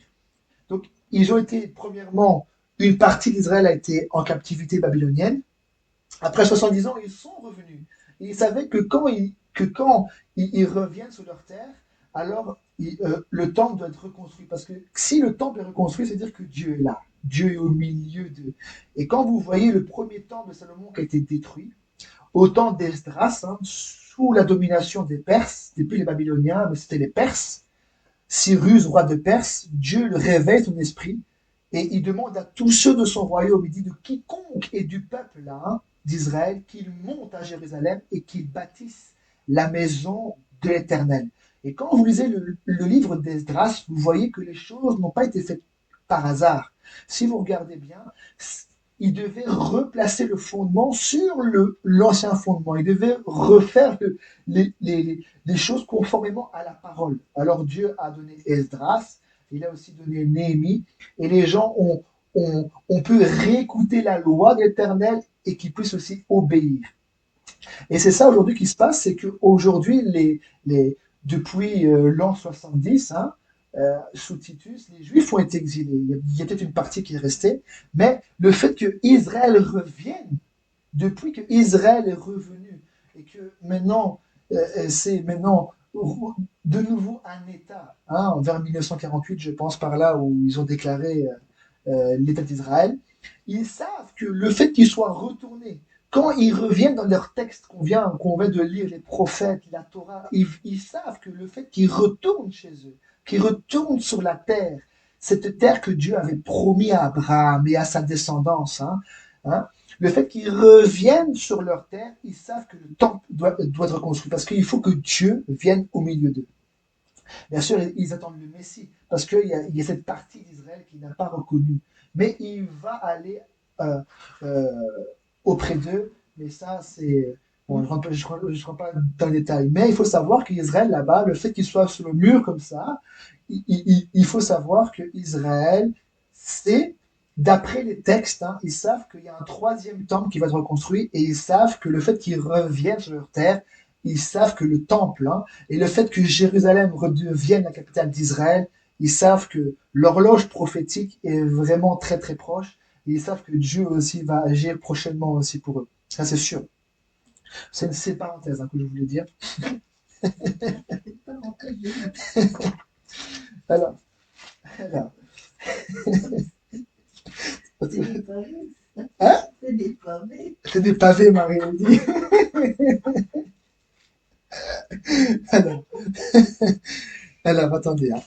Donc, ils ont été, premièrement, une partie d'Israël a été en captivité babylonienne. Après 70 ans, ils sont revenus. Et ils savaient que quand ils reviennent sur leur terre, alors le temple doit être reconstruit. Parce que si le temple est reconstruit, c'est-à-dire que Dieu est là. Dieu est au milieu d'eux. Et quand vous voyez le premier temple de Salomon qui a été détruit, au temps d'Esdras, sous la domination des Perses, depuis les Babyloniens, mais c'était les Perses, Cyrus, roi de Perse, Dieu le réveille son esprit et il demande à tous ceux de son royaume, il dit de quiconque est du peuple là, d'Israël, qu'ils montent à Jérusalem et qu'ils bâtissent la maison de l'Éternel. Et quand vous lisez le livre d'Esdras, vous voyez que les choses n'ont pas été faites par hasard. Si vous regardez bien, il devait replacer le fondement sur l'ancien fondement. Il devait refaire les choses conformément à la parole. Alors Dieu a donné Esdras, il a aussi donné Néhémie, et les gens ont pu réécouter la loi de l'Éternel et qu'ils puissent aussi obéir. Et c'est ça aujourd'hui qui se passe, c'est qu'aujourd'hui, depuis l'an 70, sous Titus, les Juifs ont été exilés. Il y a peut-être une partie qui est restée, mais le fait que Israël revienne, depuis que Israël est revenu, et que maintenant, c'est maintenant de nouveau un État, hein, vers 1948, je pense par là, où ils ont déclaré l'État d'Israël. Ils savent que le fait qu'ils soient retournés, quand ils reviennent dans leurs textes qu'on vient de lire, les prophètes, la Torah, ils savent que le fait qu'ils retournent chez eux, qu'ils retournent sur la terre, cette terre que Dieu avait promis à Abraham et à sa descendance, hein, le fait qu'ils reviennent sur leur terre, ils savent que le temple doit être construit parce qu'il faut que Dieu vienne au milieu d'eux. Bien sûr, ils attendent le Messie parce qu'il y a cette partie d'Israël qui n'a pas reconnu. Mais il va aller euh, euh, auprès d'eux. Mais ça, c'est. Bon, je ne rentre pas dans les détails. Mais il faut savoir qu'Israël, là-bas, le fait qu'il soit sur le mur comme ça, il faut savoir qu'Israël, c'est, d'après les textes, hein, ils savent qu'il y a un troisième temple qui va être reconstruit et ils savent que le fait qu'ils reviennent sur leur terre, ils savent que le temple, hein, et le fait que Jérusalem redevienne la capitale d'Israël, ils savent que l'horloge prophétique est vraiment très très proche. Et ils savent que Dieu aussi va agir prochainement aussi pour eux. Ça c'est sûr. C'est une parenthèse hein, que je voulais dire. C'est pas rentrer dedans. Alors, alors. C'est des pavés. Hein? C'est des pavés. C'est des pavés, Marie elle dit. Alors, alors attendez. Hein.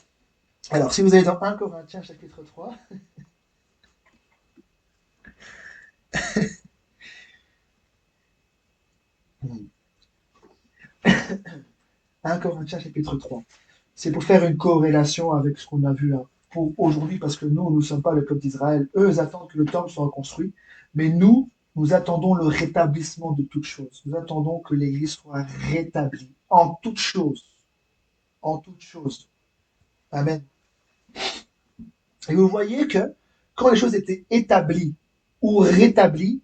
Alors, si vous allez dans 1 Corinthiens chapitre 3, 1 Corinthiens chapitre 3, c'est pour faire une corrélation avec ce qu'on a vu hein, pour aujourd'hui, parce que nous ne sommes pas le peuple d'Israël. Eux, ils attendent que le temple soit reconstruit, mais nous attendons le rétablissement de toutes choses. Nous attendons que l'Église soit rétablie en toutes choses. En toutes choses. Amen. Et vous voyez que quand les choses étaient établies ou rétablies,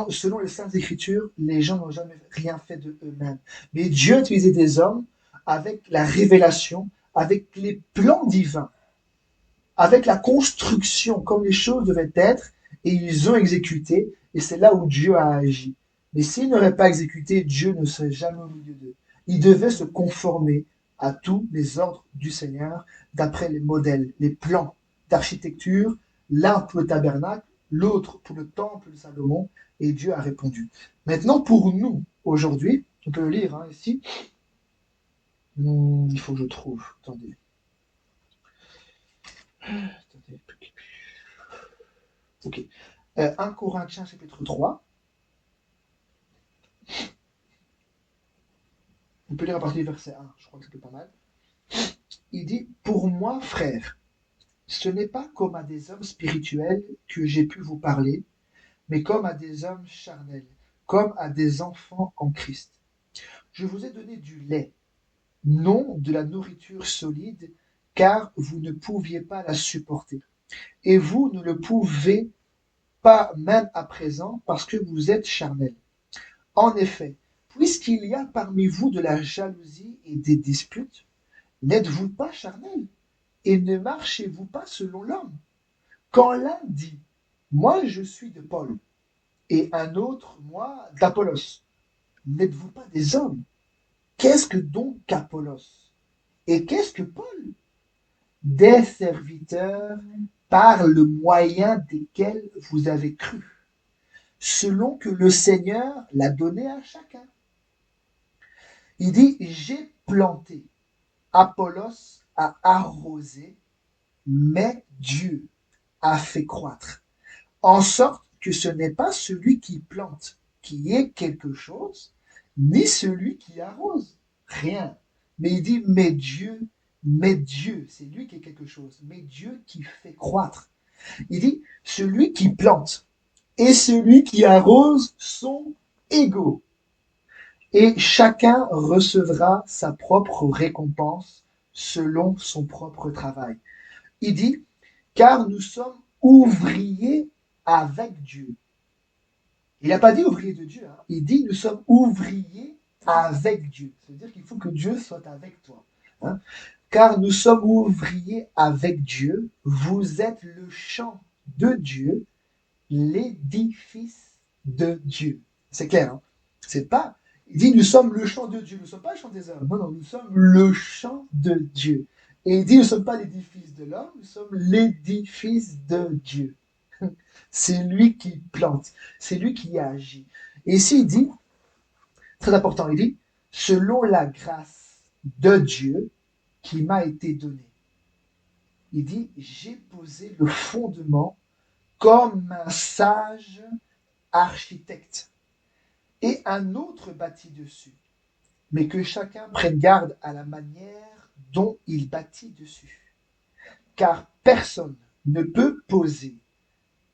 selon les Saintes Écritures, les gens n'ont jamais rien fait de eux-mêmes. Mais Dieu a utilisé des hommes avec la révélation, avec les plans divins, avec la construction, comme les choses devaient être, et ils ont exécuté, et c'est là où Dieu a agi. Mais s'ils n'auraient pas exécuté, Dieu ne serait jamais au milieu d'eux. Ils devaient se conformer à tous les ordres du Seigneur, d'après les modèles, les plans d'architecture, l'un pour le tabernacle, l'autre pour le temple de Salomon, et Dieu a répondu. Maintenant, pour nous, aujourd'hui, on peut le lire hein, ici. Il faut que je trouve. Attendez. Ok. 1 Corinthiens chapitre 3. On peut lire à partir du verset 1. Je crois que c'est pas mal. Il dit, pour moi, frères, ce n'est pas comme à des hommes spirituels que j'ai pu vous parler, mais comme à des hommes charnels, comme à des enfants en Christ. Je vous ai donné du lait, non de la nourriture solide, car vous ne pouviez pas la supporter. Et vous ne le pouvez pas même à présent, parce que vous êtes charnels. En effet, puisqu'il y a parmi vous de la jalousie et des disputes, n'êtes-vous pas charnels? Et ne marchez-vous pas selon l'homme? Quand l'un dit, moi je suis de Paul, et un autre, moi, d'Apollos, n'êtes-vous pas des hommes? Qu'est-ce que donc qu'Apollos? Et qu'est-ce que Paul? Des serviteurs par le moyen desquels vous avez cru, selon que le Seigneur l'a donné à chacun. Il dit, j'ai planté, Apollos a arrosé, mais Dieu a fait croître, en sorte que ce n'est pas celui qui plante qui est quelque chose, ni celui qui arrose, rien. Mais il dit, mais Dieu, c'est lui qui est quelque chose, mais Dieu qui fait croître. Il dit, celui qui plante et celui qui arrose sont égaux. Et chacun recevra sa propre récompense selon son propre travail. Il dit, car nous sommes ouvriers avec Dieu. Il n'a pas dit ouvriers de Dieu, hein. Il dit nous sommes ouvriers avec Dieu. C'est-à-dire qu'il faut que Dieu soit avec toi. Hein. Car nous sommes ouvriers avec Dieu, vous êtes le champ de Dieu, l'édifice de Dieu. C'est clair, hein. C'est pas. Il dit, nous sommes le champ de Dieu. Nous ne sommes pas le champ des hommes. Non, non, nous sommes le champ de Dieu. Et il dit, nous ne sommes pas l'édifice de l'homme, nous sommes l'édifice de Dieu. C'est lui qui plante, c'est lui qui agit. Et ici, il dit, très important, il dit, selon la grâce de Dieu qui m'a été donnée. Il dit, j'ai posé le fondement comme un sage architecte. Et un autre bâtit dessus. Mais que chacun prenne garde à la manière dont il bâtit dessus. Car personne ne peut poser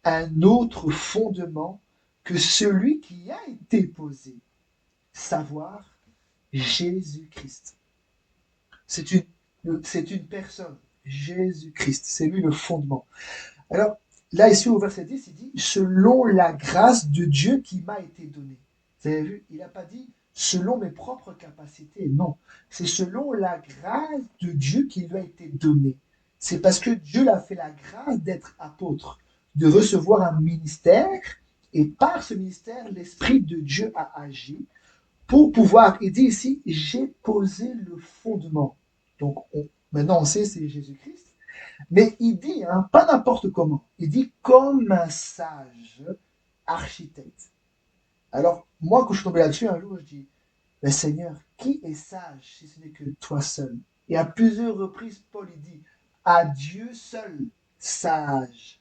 un autre fondement que celui qui a été posé, savoir Jésus-Christ. C'est une personne, Jésus-Christ, c'est lui le fondement. Alors, là, ici, au verset 10, il dit, selon la grâce de Dieu qui m'a été donnée. Vous avez vu, il n'a pas dit, selon mes propres capacités, non. C'est selon la grâce de Dieu qui lui a été donnée. C'est parce que Dieu l'a fait la grâce d'être apôtre, de recevoir un ministère, et par ce ministère, l'Esprit de Dieu a agi pour pouvoir, il dit ici, j'ai posé le fondement. Donc, maintenant on sait c'est Jésus-Christ, mais il dit, hein, pas n'importe comment, il dit comme un sage architecte. Alors, moi, quand je suis tombé là-dessus, un jour, je dis, mais Seigneur, qui est sage si ce n'est que toi seul? Et à plusieurs reprises, Paul, il dit, à Dieu seul, sage,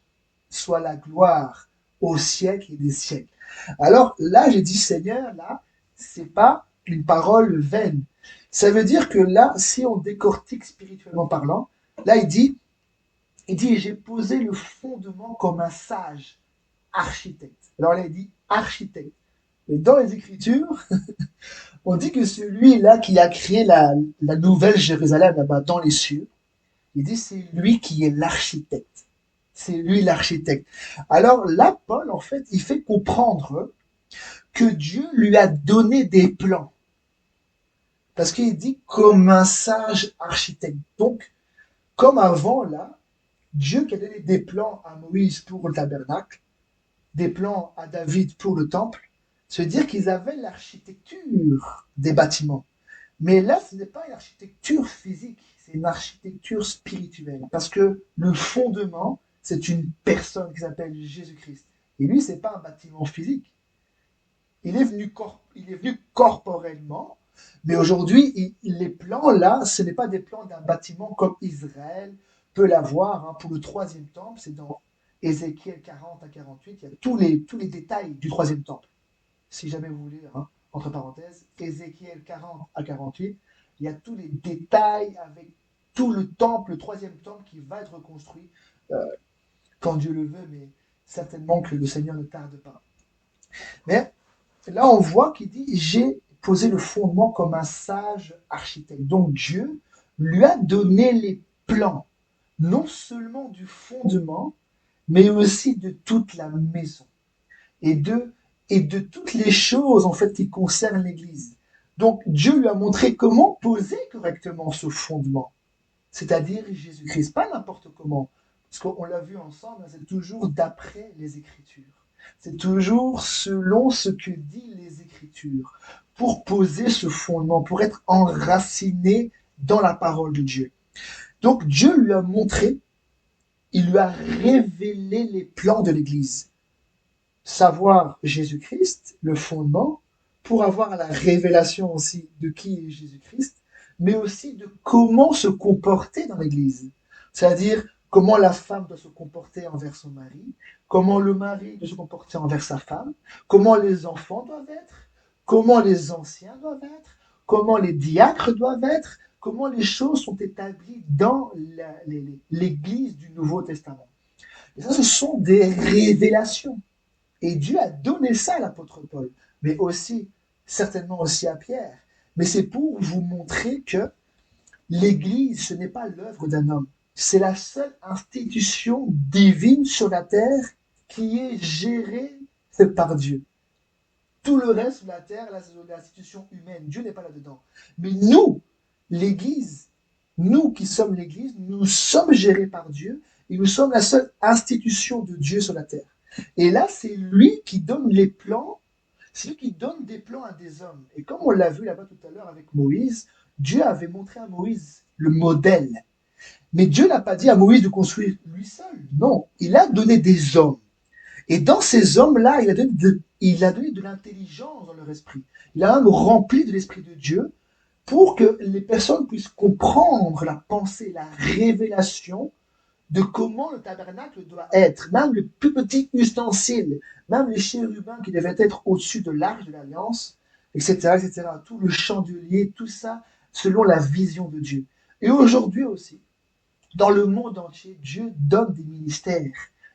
soit la gloire au siècle et des siècles. Alors là, j'ai dit, Seigneur, là, c'est pas une parole vaine. Ça veut dire que là, si on décortique spirituellement parlant, là, il dit, j'ai posé le fondement comme un sage architecte. Alors là, il dit architecte. Mais dans les Écritures, on dit que celui-là qui a créé la nouvelle Jérusalem là-bas dans les cieux, il dit c'est lui qui est l'architecte. C'est lui l'architecte. Alors là, Paul, en fait, il fait comprendre que Dieu lui a donné des plans. Parce qu'il dit comme un sage architecte. Donc, comme avant, là, Dieu qui a donné des plans à Moïse pour le tabernacle, des plans à David pour le temple, se dire qu'ils avaient l'architecture des bâtiments. Mais là, ce n'est pas une architecture physique, c'est une architecture spirituelle. Parce que le fondement, c'est une personne qui s'appelle Jésus-Christ. Et lui, ce n'est pas un bâtiment physique. Il est venu corporellement, mais aujourd'hui, les plans là, ce n'est pas des plans d'un bâtiment comme Israël peut l'avoir, hein, pour le troisième temple. C'est dans Ézéchiel 40 à 48, il y a tous les détails du troisième temple. Si jamais vous voulez, hein, entre parenthèses, Ézéchiel 40 à 48, il y a tous les détails avec tout le temple, le troisième temple qui va être reconstruit quand Dieu le veut, mais certainement que le Seigneur ne tarde pas. Mais là, on voit qu'il dit, j'ai posé le fondement comme un sage architecte. Donc Dieu lui a donné les plans, non seulement du fondement, mais aussi de toute la maison et de toutes les choses en fait qui concernent l'Église. Donc Dieu lui a montré comment poser correctement ce fondement, c'est-à-dire Jésus-Christ, pas n'importe comment, parce qu'on l'a vu ensemble, c'est toujours d'après les Écritures. C'est toujours selon ce que disent les Écritures, pour poser ce fondement, pour être enraciné dans la parole de Dieu. Donc Dieu lui a montré, il lui a révélé les plans de l'Église. Savoir Jésus-Christ, le fondement, pour avoir la révélation aussi de qui est Jésus-Christ, mais aussi de comment se comporter dans l'Église. C'est-à-dire comment la femme doit se comporter envers son mari, comment le mari doit se comporter envers sa femme, comment les enfants doivent être, comment les anciens doivent être, comment les diacres doivent être, comment les choses sont établies dans l'Église du Nouveau Testament. Et ça, ce sont des révélations. Et Dieu a donné ça à l'apôtre Paul, mais aussi, certainement aussi à Pierre. Mais c'est pour vous montrer que l'Église, ce n'est pas l'œuvre d'un homme. C'est la seule institution divine sur la terre qui est gérée par Dieu. Tout le reste de la terre, là, c'est l'institution humaine. Dieu n'est pas là-dedans. Mais nous, l'Église, nous qui sommes l'Église, nous sommes gérés par Dieu et nous sommes la seule institution de Dieu sur la terre. Et là, c'est lui qui donne les plans. C'est lui qui donne des plans à des hommes. Et comme on l'a vu là-bas tout à l'heure avec Moïse, Dieu avait montré à Moïse le modèle. Mais Dieu n'a pas dit à Moïse de construire lui seul. Non, il a donné des hommes. Et dans ces hommes-là, il a donné de l'intelligence dans leur esprit. Il a même rempli de l'esprit de Dieu pour que les personnes puissent comprendre la pensée, la révélation de comment le tabernacle doit être. Même le plus petit ustensile, même les chérubins qui devaient être au-dessus de l'arche de l'alliance, etc., etc. Tout le chandelier, tout ça, selon la vision de Dieu. Et aujourd'hui aussi, dans le monde entier, Dieu donne des ministères,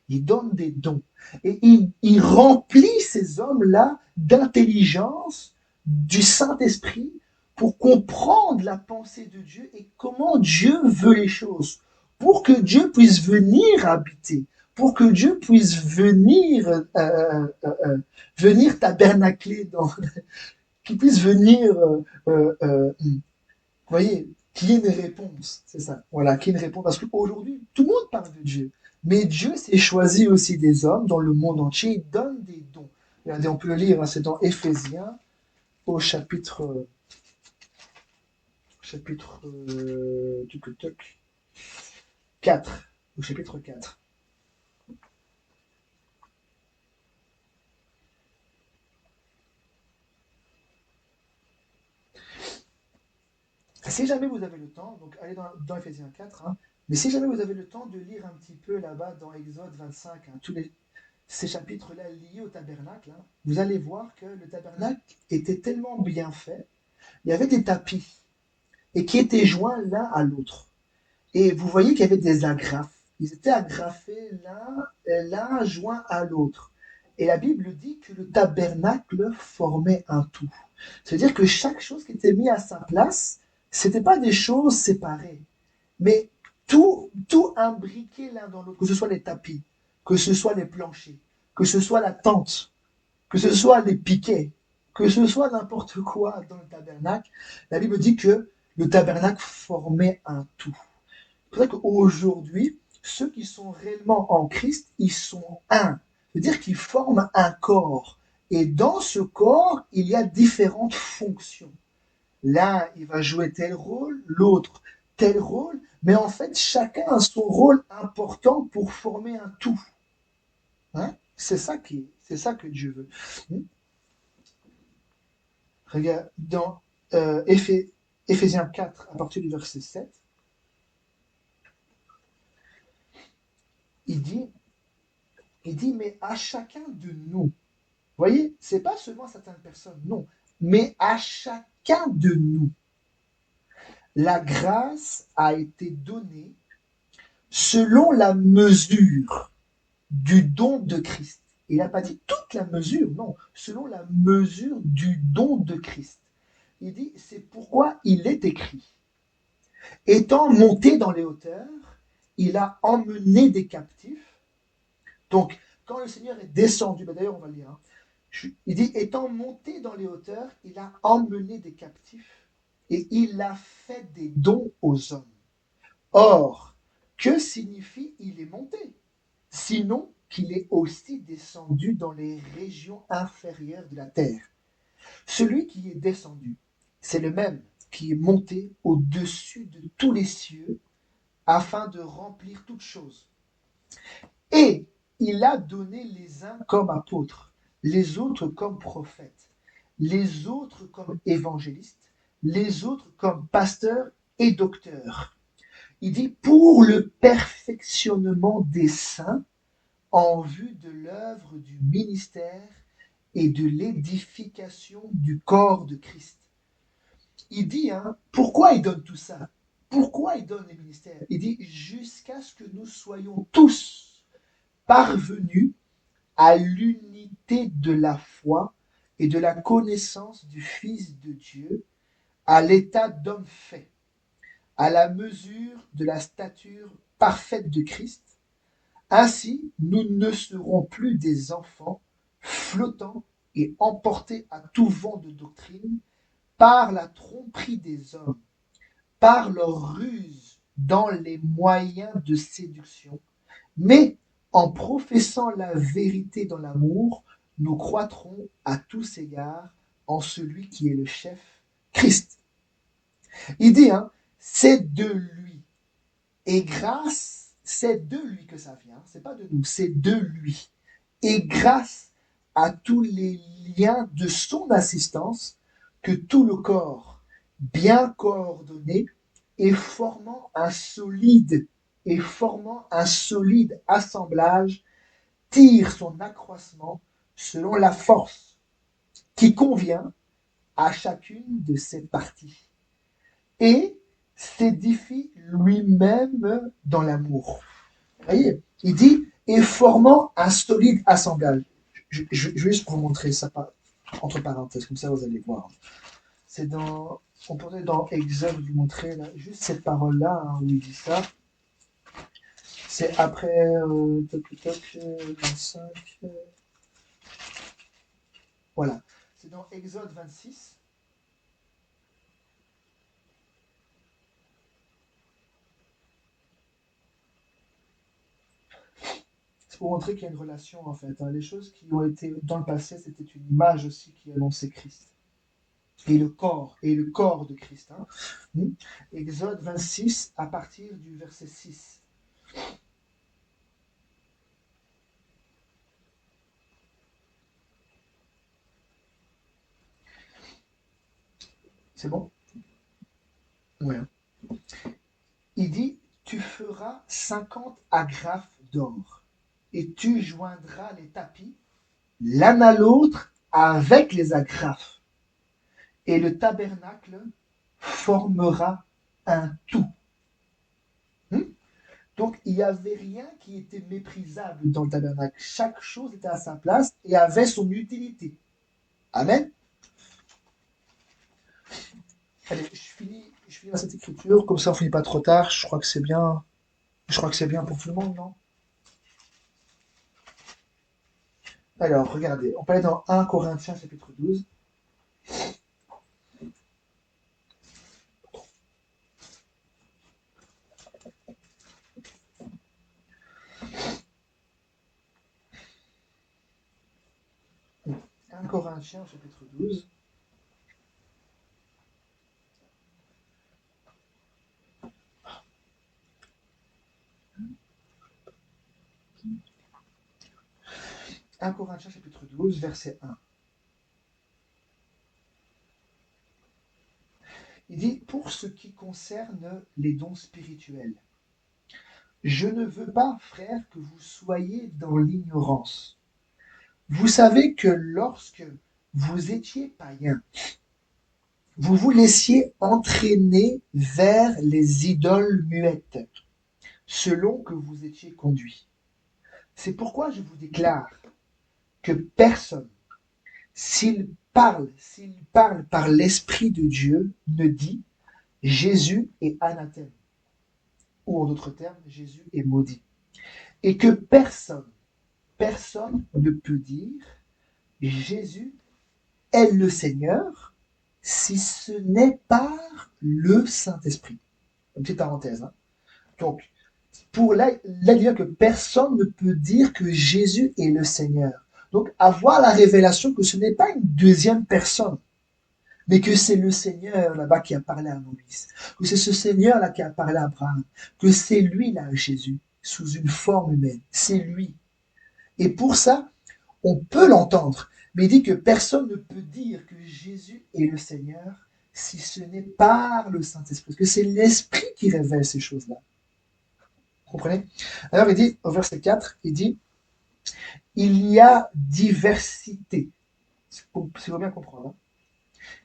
il donne des dons. Et il remplit ces hommes-là d'intelligence, du Saint-Esprit, pour comprendre la pensée de Dieu et comment Dieu veut les choses, pour que Dieu puisse venir habiter, pour que Dieu puisse venir tabernacler, qu'il puisse venir, vous voyez, qu'il y ait une réponse, c'est ça. Voilà, qu'il y ait une réponse. Parce qu'aujourd'hui, tout le monde parle de Dieu. Mais Dieu s'est choisi aussi des hommes dans le monde entier. Il donne des dons. Regardez, on peut le lire, hein, c'est dans Éphésiens, au chapitre 4. Au chapitre 4. Si jamais vous avez le temps, donc allez dans Éphésiens 4, hein, mais si jamais vous avez le temps de lire un petit peu là-bas dans Exode 25, hein, ces chapitres-là liés au tabernacle, hein, vous allez voir que le tabernacle était tellement bien fait, il y avait des tapis, et qui étaient joints l'un à l'autre. Et vous voyez qu'il y avait des agrafes. Ils étaient agrafés l'un joint à l'autre. Et la Bible dit que le tabernacle formait un tout. C'est-à-dire que chaque chose qui était mise à sa place, c'était pas des choses séparées, mais tout imbriqué l'un dans l'autre, que ce soit les tapis, que ce soit les planchers, que ce soit la tente, que ce soit les piquets, que ce soit n'importe quoi dans le tabernacle. La Bible dit que le tabernacle formait un tout. C'est pour ça qu'aujourd'hui, ceux qui sont réellement en Christ, ils sont un. C'est-à-dire qu'ils forment un corps. Et dans ce corps, il y a différentes fonctions. L'un, il va jouer tel rôle, l'autre tel rôle, mais en fait, chacun a son rôle important pour former un tout. Hein? C'est ça que Dieu veut. Regarde, dans Éphésiens 4, à partir du verset 7, il dit, mais à chacun de nous, vous voyez, c'est pas seulement certaines personnes, non, mais à chacun de nous, la grâce a été donnée selon la mesure du don de Christ. Il n'a pas dit toute la mesure, non, selon la mesure du don de Christ. Il dit, c'est pourquoi il est écrit. Étant monté dans les hauteurs, il a emmené des captifs. Donc, quand le Seigneur est descendu, d'ailleurs on va le lire, hein, il dit, étant monté dans les hauteurs, il a emmené des captifs et il a fait des dons aux hommes. Or, que signifie il est monté? Sinon qu'il est aussi descendu dans les régions inférieures de la terre. Celui qui est descendu, c'est le même qui est monté au-dessus de tous les cieux afin de remplir toutes choses. Et il a donné les uns comme apôtres, les autres comme prophètes, les autres comme évangélistes, les autres comme pasteurs et docteurs. Il dit pour le perfectionnement des saints en vue de l'œuvre du ministère et de l'édification du corps de Christ. Il dit, hein, pourquoi il donne tout ça? Pourquoi il donne les ministères? Il dit, jusqu'à ce que nous soyons tous parvenus à l'unité de la foi et de la connaissance du Fils de Dieu, à l'état d'homme fait, à la mesure de la stature parfaite de Christ. Ainsi, nous ne serons plus des enfants flottants et emportés à tout vent de doctrine par la tromperie des hommes, par leur ruse dans les moyens de séduction, mais en professant la vérité dans l'amour, nous croîtrons à tous égards en celui qui est le chef, Christ. Il dit, hein, c'est de lui. Et grâce, c'est de lui que ça vient, c'est pas de nous, c'est de lui. Et grâce à tous les liens de son assistance, que tout le corps, bien coordonné et formant un solide assemblage, tire son accroissement selon la force qui convient à chacune de ses parties et s'édifie lui-même dans l'amour. Vous voyez, il dit, et formant un solide assemblage. Je vais juste vous montrer ça entre parenthèses, comme ça vous allez voir. C'est on pourrait dans Exode vous montrer là, juste cette parole-là, hein, où il dit ça. C'est après 25. Voilà. C'est dans Exode 26. C'est pour montrer qu'il y a une relation en fait. Hein. Les choses qui ont été dans le passé, c'était une image aussi qui annonçait Christ. Et le corps de Christ. Hein. Exode 26 à partir du verset 6. C'est bon? Ouais. Il dit, tu feras 50 agrafes d'or et tu joindras les tapis l'un à l'autre avec les agrafes. Et le tabernacle formera un tout. Donc, il n'y avait rien qui était méprisable dans le tabernacle. Chaque chose était à sa place et avait son utilité. Amen. Allez, je finis dans cette écriture, comme ça on finit pas trop tard. Je crois que c'est bien. Je crois que c'est bien pour tout le monde, non? Alors, regardez, on peut aller dans 1 Corinthiens chapitre 12. Un Corinthiens chapitre 12. Un Corinthiens chapitre 12, verset 1. Il dit, pour ce qui concerne les dons spirituels, je ne veux pas, frères, que vous soyez dans l'ignorance. Vous savez que lorsque vous étiez païens, vous vous laissiez entraîner vers les idoles muettes, selon que vous étiez conduits. C'est pourquoi je vous déclare que personne, s'il parle par l'Esprit de Dieu, ne dit Jésus est anathème, ou en d'autres termes, Jésus est maudit. Et que personne ne peut dire Jésus est le Seigneur si ce n'est par le Saint-Esprit. Une petite parenthèse. Hein. Donc, pour là, il dit que personne ne peut dire que Jésus est le Seigneur. Donc, avoir la révélation que ce n'est pas une deuxième personne, mais que c'est le Seigneur là-bas qui a parlé à Moïse, que c'est ce Seigneur-là qui a parlé à Abraham, que c'est lui-là, Jésus, sous une forme humaine. C'est lui. Et pour ça, on peut l'entendre, mais il dit que personne ne peut dire que Jésus est le Seigneur si ce n'est par le Saint-Esprit, parce que c'est l'Esprit qui révèle ces choses-là. Vous comprenez? Alors il dit, au verset 4, il dit, il y a diversité. Si vous bien comprendre. Hein.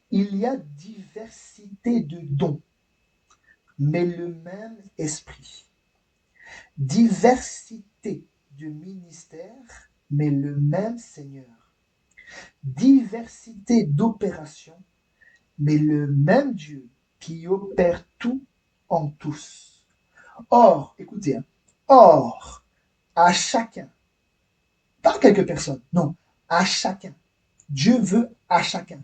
Il y a diversité de dons, mais le même esprit. Diversité de ministères, mais le même Seigneur. Diversité d'opérations, mais le même Dieu qui opère tout en tous. Or, écoutez, hein, or, à chacun, pas quelques personnes, non, à chacun, Dieu veut à chacun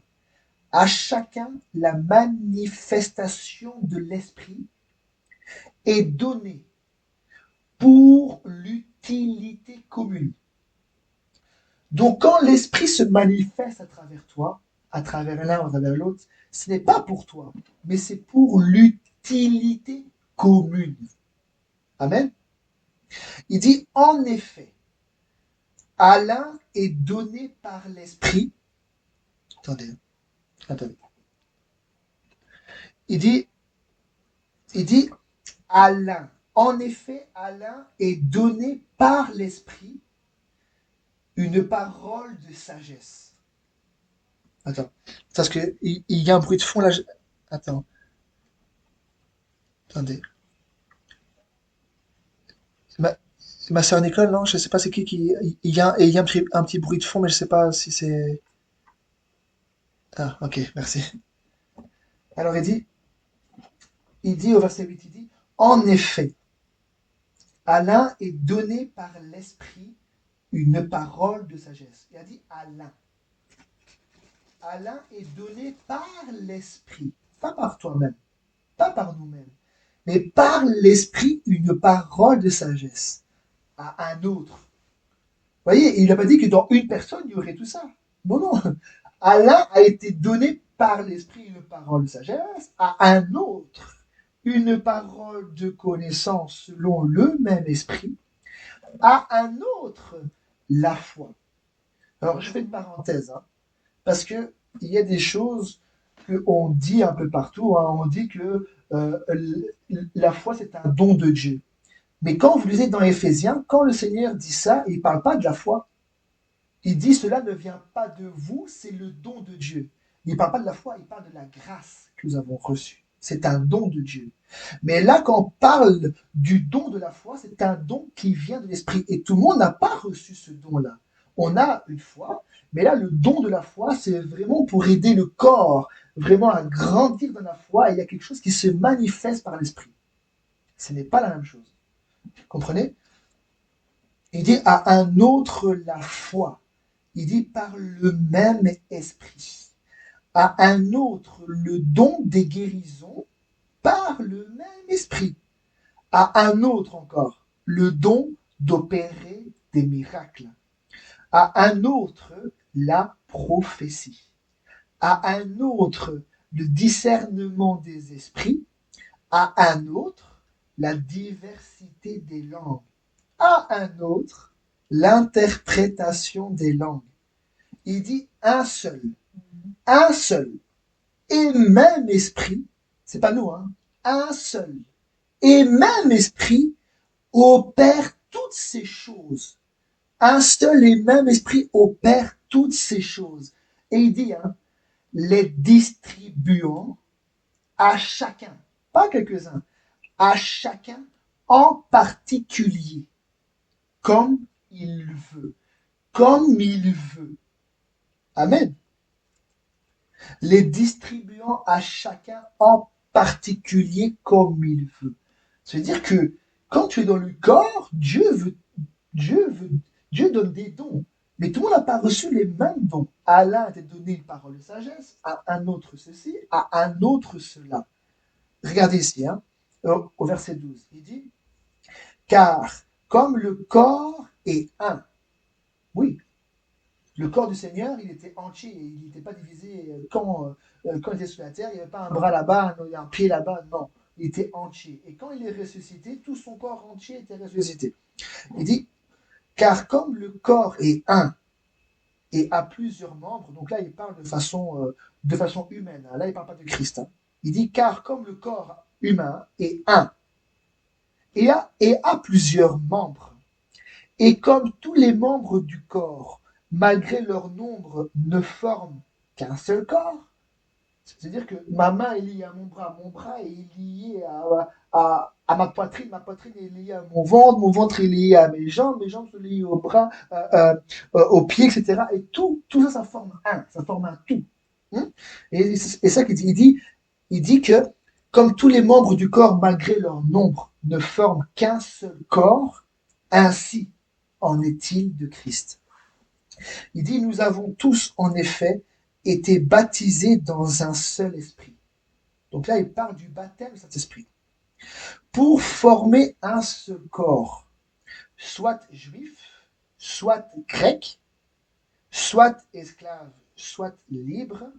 la manifestation de l'Esprit est donnée pour l'utilité commune. Donc quand l'Esprit se manifeste à travers toi, à travers l'un ou à travers l'autre, ce n'est pas pour toi, mais c'est pour l'utilité commune. Amen. Il dit, en effet, à l'un est donné par l'Esprit. Attendez, attendez. Il dit, il dit, à l'un. En effet, à l'un est donné par l'Esprit une parole de sagesse. Attends, parce que il y a un bruit de fond là. Attends, attendez. Ma, ma sœur Nicole, non, je sais pas c'est qui. Il y a un petit bruit de fond, mais je sais pas si c'est. Ah, ok, merci. Alors il dit au verset 8, il dit, en effet, à l'un est donné par l'Esprit une parole de sagesse. Il a dit à l'un. À l'un est donné par l'Esprit, pas par toi-même, pas par nous-mêmes, mais par l'Esprit une parole de sagesse à un autre. Vous voyez, il n'a pas dit que dans une personne, il y aurait tout ça. Non, non. À l'un a été donné par l'Esprit une parole de sagesse, à un autre une parole de connaissance selon le même esprit, à un autre la foi. Alors, je fais une parenthèse, hein, parce que il y a des choses qu'on dit un peu partout. Hein. On dit que la foi, c'est un don de Dieu. Mais quand vous lisez dans Éphésiens, quand le Seigneur dit ça, il ne parle pas de la foi. Il dit cela ne vient pas de vous, c'est le don de Dieu. Il ne parle pas de la foi, il parle de la grâce que nous avons reçue. C'est un don de Dieu. Mais là, quand on parle du don de la foi, c'est un don qui vient de l'Esprit. Et tout le monde n'a pas reçu ce don-là. On a une foi, mais là, le don de la foi, c'est vraiment pour aider le corps vraiment à grandir dans la foi. Et il y a quelque chose qui se manifeste par l'Esprit. Ce n'est pas la même chose. Comprenez? Il dit à un autre la foi. Il dit par le même esprit. À un autre le don des guérisons par le même esprit. À un autre encore le don d'opérer des miracles. À un autre la prophétie. À un autre le discernement des esprits. À un autre la diversité des langues. À un autre l'interprétation des langues. Il dit un seul et même esprit, c'est pas nous, hein, un seul et même esprit opère toutes ces choses. Un seul et même esprit opère toutes ces choses. Et il dit, hein, les distribuant à chacun, pas quelques-uns, à chacun en particulier, comme il veut, comme il veut. Amen. Les distribuant à chacun en particulier comme il veut. Ça veut dire que quand tu es dans le corps, Dieu donne des dons. Mais tout le monde n'a pas reçu les mêmes dons. À l'un a été donné une parole de sagesse, à un autre ceci, à un autre cela. Regardez ici, hein, au verset 12, il dit, car comme le corps est un, oui, le corps du Seigneur, il était entier, il n'était pas divisé quand il était sur la terre, il n'y avait pas un bras là-bas, un pied là-bas, non, il était entier. Et quand il est ressuscité, tout son corps entier était ressuscité. Il dit, car comme le corps est un et a plusieurs membres, donc là il parle de façon humaine, hein, là il ne parle pas de Christ, hein. Il dit, car comme le corps humain est un et a plusieurs membres, et comme tous les membres du corps, malgré leur nombre, ne forment qu'un seul corps, c'est-à-dire que ma main est liée à mon bras est lié à ma poitrine est liée à mon ventre est lié à mes jambes sont liées au bras, aux pieds, etc. Et tout ça, ça forme ça forme un tout. Hein. Et c'est ça qu'il dit. Il dit que comme tous les membres du corps, malgré leur nombre, ne forment qu'un seul corps, ainsi en est-il de Christ. Il dit, nous avons tous en effet été baptisés dans un seul esprit. Donc là, il parle du baptême de cet esprit. Pour former un seul corps, soit juif, soit grec, soit esclaves, soit libres,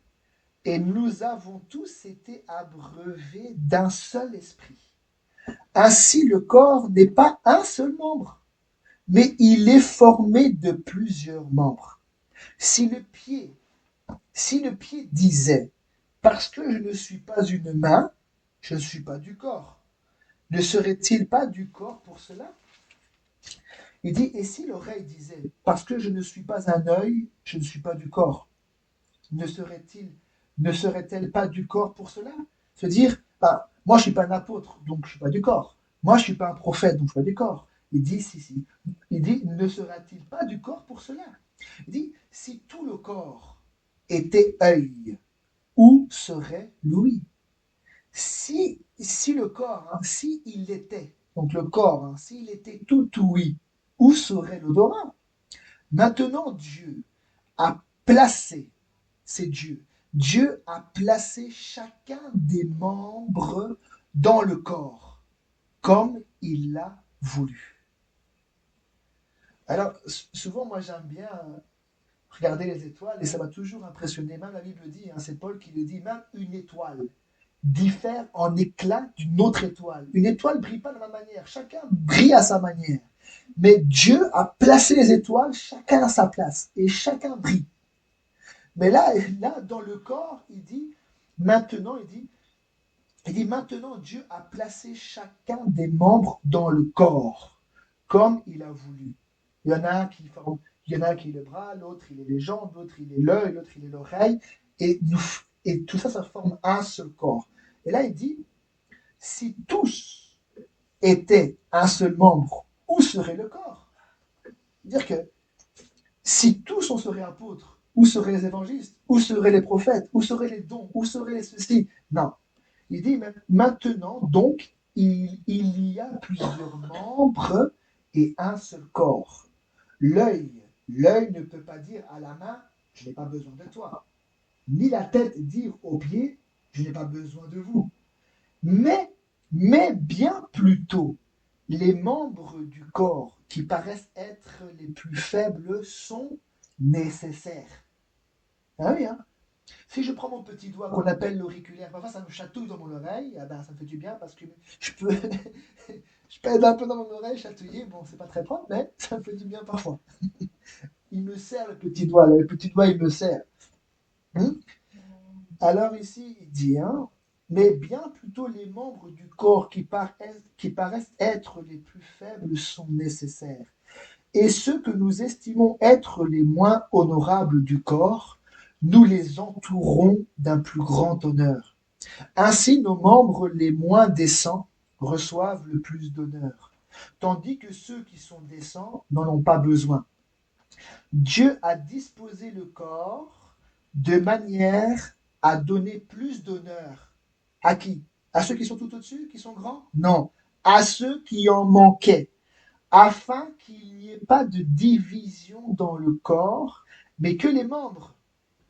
et nous avons tous été abreuvés d'un seul esprit. Ainsi, le corps n'est pas un seul membre, mais il est formé de plusieurs membres. Si le pied, si le pied disait, parce que je ne suis pas une main, je ne suis pas du corps, ne serait-il pas du corps pour cela? Il dit, et si l'oreille disait, parce que je ne suis pas un œil, je ne suis pas du corps, ne serait-elle pas du corps pour cela? Se dire, bah, moi je suis pas un apôtre, donc je suis pas du corps. Moi je suis pas un prophète, donc je suis pas du corps. Il dit, si. Il dit, ne sera-t-il pas du corps pour cela? Il dit, si tout le corps était œil, où serait l'ouïe? Si le corps, si il était, donc le corps, s'il était tout ouïe, où serait l'odorat? Maintenant, Dieu a placé, c'est Dieu, Dieu a placé chacun des membres dans le corps, comme il l'a voulu. Alors, souvent, moi, j'aime bien regarder les étoiles, et ça m'a toujours impressionné. Même la Bible dit, c'est Paul qui le dit, même une étoile diffère en éclat d'une autre étoile. Une étoile ne brille pas de la même manière, chacun brille à sa manière. Mais Dieu a placé les étoiles, chacun à sa place, et chacun brille. Mais là, dans le corps, il dit, maintenant, maintenant, Dieu a placé chacun des membres dans le corps, comme il a voulu. Il y en a qui est le bras, l'autre il est les jambes, l'autre il est l'œil, l'autre il est l'oreille, et tout ça, ça forme un seul corps. Et là, il dit, si tous étaient un seul membre, où serait le corps? C'est-à-dire que si tous on serait apôtres, où seraient les évangélistes? Où seraient les prophètes? Où seraient les dons? Où seraient les ceci? Non. Il dit maintenant, donc, il y a plusieurs membres et un seul corps. L'œil ne peut pas dire à la main, je n'ai pas besoin de toi. Ni la tête dire aux pieds, je n'ai pas besoin de vous. Mais bien plutôt, les membres du corps qui paraissent être les plus faibles sont nécessaires. Ah oui, Si je prends mon petit doigt qu'on appelle l'auriculaire, parfois ça me chatouille dans mon oreille, ça me fait du bien parce que je peux, je pèse un peu dans mon oreille, chatouiller, bon c'est pas très propre, mais ça me fait du bien parfois. Il me sert le petit doigt, il me sert. Alors ici, il dit, mais bien plutôt les membres du corps qui paraissent être les plus faibles sont nécessaires. Et ceux que nous estimons être les moins honorables du corps, nous les entourons d'un plus grand honneur. Ainsi, nos membres les moins décents reçoivent le plus d'honneur, tandis que ceux qui sont décents n'en ont pas besoin. Dieu a disposé le corps de manière à donner plus d'honneur. À qui? À ceux qui sont tout au-dessus, qui sont grands? Non, à ceux qui en manquaient, afin qu'il n'y ait pas de division dans le corps, mais que les membres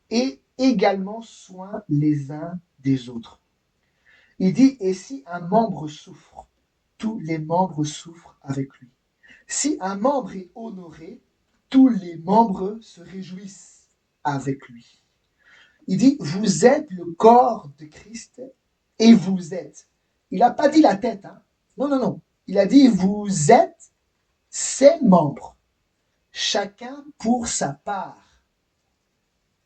aient également soin les uns des autres. Il dit, et si un membre souffre, tous les membres souffrent avec lui. Si un membre est honoré, tous les membres se réjouissent avec lui. Il dit, vous êtes le corps de Christ et vous êtes. Il n'a pas dit la tête. Non. Il a dit, vous êtes ses membres, chacun pour sa part.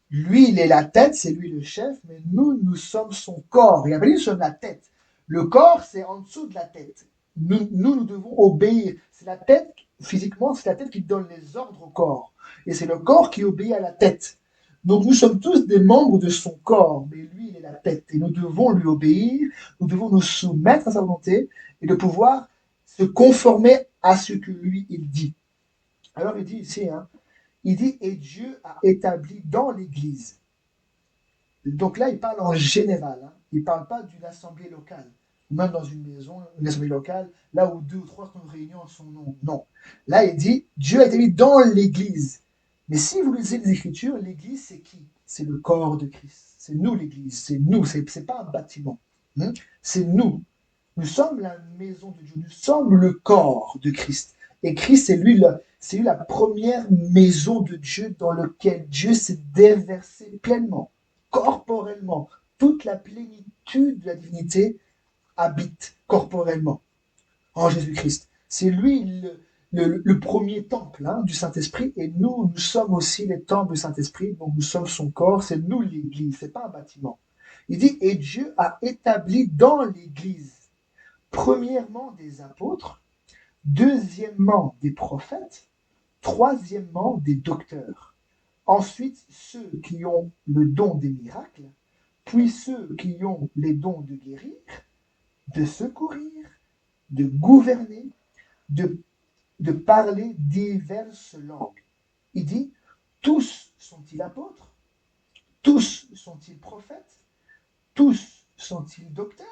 Lui, il est la tête, c'est lui le chef, mais nous sommes son corps. Il a pas dit, nous sommes la tête. Le corps, c'est en dessous de la tête. Nous devons obéir. C'est la tête, physiquement, c'est la tête qui donne les ordres au corps. Et c'est le corps qui obéit à la tête. Donc nous sommes tous des membres de son corps, mais lui, il est la tête. Et nous devons lui obéir, nous devons nous soumettre à sa volonté et de pouvoir se conformer à ce que lui, il dit. Alors il dit ici, il dit, et Dieu a établi dans l'Église. Donc là, il parle en général. Il ne parle pas d'une assemblée locale. Même dans une maison, une assemblée locale, là où 2 ou 3 sont réunis en son nom. Non. Là, il dit, Dieu a établi dans l'Église. Mais si vous lisez les Écritures, l'Église, c'est qui? C'est le corps de Christ. C'est nous, l'Église. C'est nous. C'est pas un bâtiment. C'est nous. Nous sommes la maison de Dieu. Nous sommes le corps de Christ. Et Christ, c'est lui C'est la première maison de Dieu dans laquelle Dieu s'est déversé pleinement, corporellement. Toute la plénitude de la divinité habite corporellement en Jésus-Christ. C'est lui le premier temple du Saint-Esprit, et nous sommes aussi les temples du Saint-Esprit, donc nous sommes son corps, c'est nous l'Église, c'est pas un bâtiment. Il dit, et Dieu a établi dans l'Église, premièrement des apôtres, deuxièmement des prophètes, troisièmement des docteurs, ensuite ceux qui ont le don des miracles, puis ceux qui ont les dons de guérir, de secourir, de gouverner, de parler diverses langues. Il dit, tous sont-ils apôtres? Tous sont-ils prophètes? Tous sont-ils docteurs?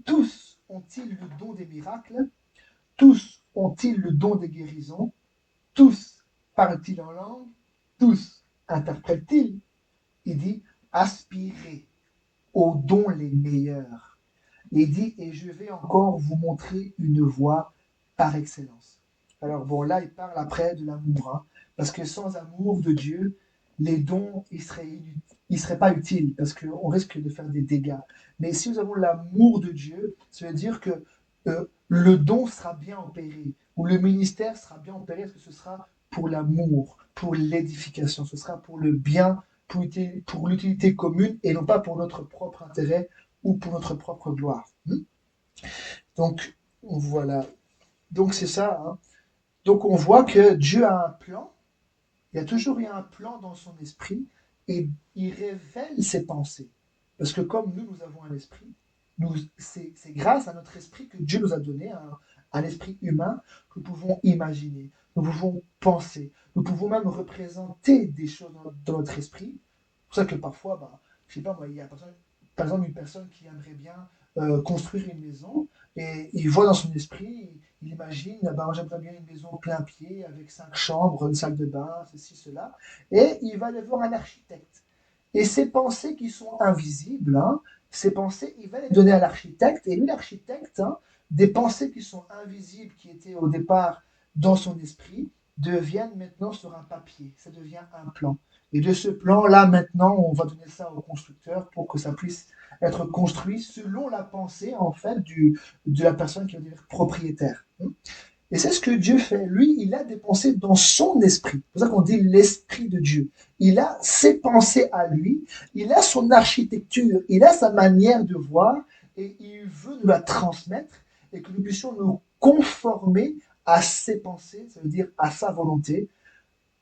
Tous ont-ils le don des miracles? Tous ont-ils le don des guérisons? Tous parlent-ils en langue? Tous interprètent-ils? Il dit, aspirez aux dons les meilleurs. Il dit, et je vais encore vous montrer une voie par excellence. Alors bon, là, il parle après de l'amour, parce que sans amour de Dieu, les dons, ils seraient pas utiles, parce qu'on risque de faire des dégâts. Mais si nous avons l'amour de Dieu, ça veut dire que le don sera bien opéré, ou le ministère sera bien opéré, parce que ce sera pour l'amour, pour l'édification, ce sera pour le bien, pour l'utilité commune, et non pas pour notre propre intérêt ou pour notre propre gloire. Donc, voilà. Donc, c'est ça. Donc, on voit que Dieu a un plan. Il y a toujours eu un plan dans son esprit, et il révèle ses pensées. Parce que comme nous avons un esprit, c'est grâce à notre esprit que Dieu nous a donné un esprit humain que nous pouvons imaginer, nous pouvons penser, nous pouvons même représenter des choses dans notre esprit. C'est pour ça que parfois, je sais pas moi, il y a par exemple une personne qui aimerait bien construire une maison, et il voit dans son esprit, il imagine, j'aimerais bien une maison plein pied avec 5 chambres, une salle de bain, ceci, cela, et il va aller voir un architecte. Et ces pensées qui sont invisibles, ces pensées, il va les donner à l'architecte, et lui, l'architecte, des pensées qui sont invisibles, qui étaient au départ dans son esprit, deviennent maintenant sur un papier, ça devient un plan. Et de ce plan-là, maintenant, on va donner ça au constructeur pour que ça puisse être construit selon la pensée, en fait, de la personne qui va devenir propriétaire. Et c'est ce que Dieu fait. Lui, il a des pensées dans son esprit. C'est pour ça qu'on dit l'esprit de Dieu. Il a ses pensées à lui, il a son architecture, il a sa manière de voir, et il veut nous la transmettre, et que nous puissions nous conformer à ses pensées, ça veut dire à sa volonté,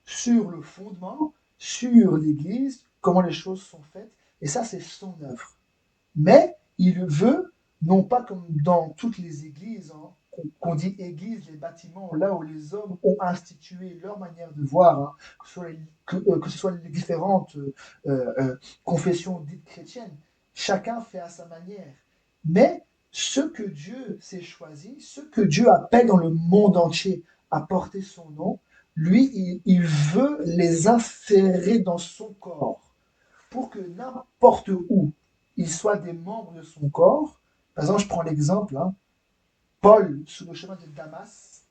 sur le fondement, sur l'Église, comment les choses sont faites, et ça, c'est son œuvre. Mais il veut, non pas comme dans toutes les églises, qu'on dit église, les bâtiments, là où les hommes ont institué leur manière de voir, que ce soit les différentes confessions dites chrétiennes, chacun fait à sa manière. Mais ce que Dieu s'est choisi, ce que Dieu appelle dans le monde entier à porter son nom, lui, il veut les inférer dans son corps, pour que n'importe où ils soient des membres de son corps. Par exemple, je prends l'exemple, Paul, sur le chemin de Damas,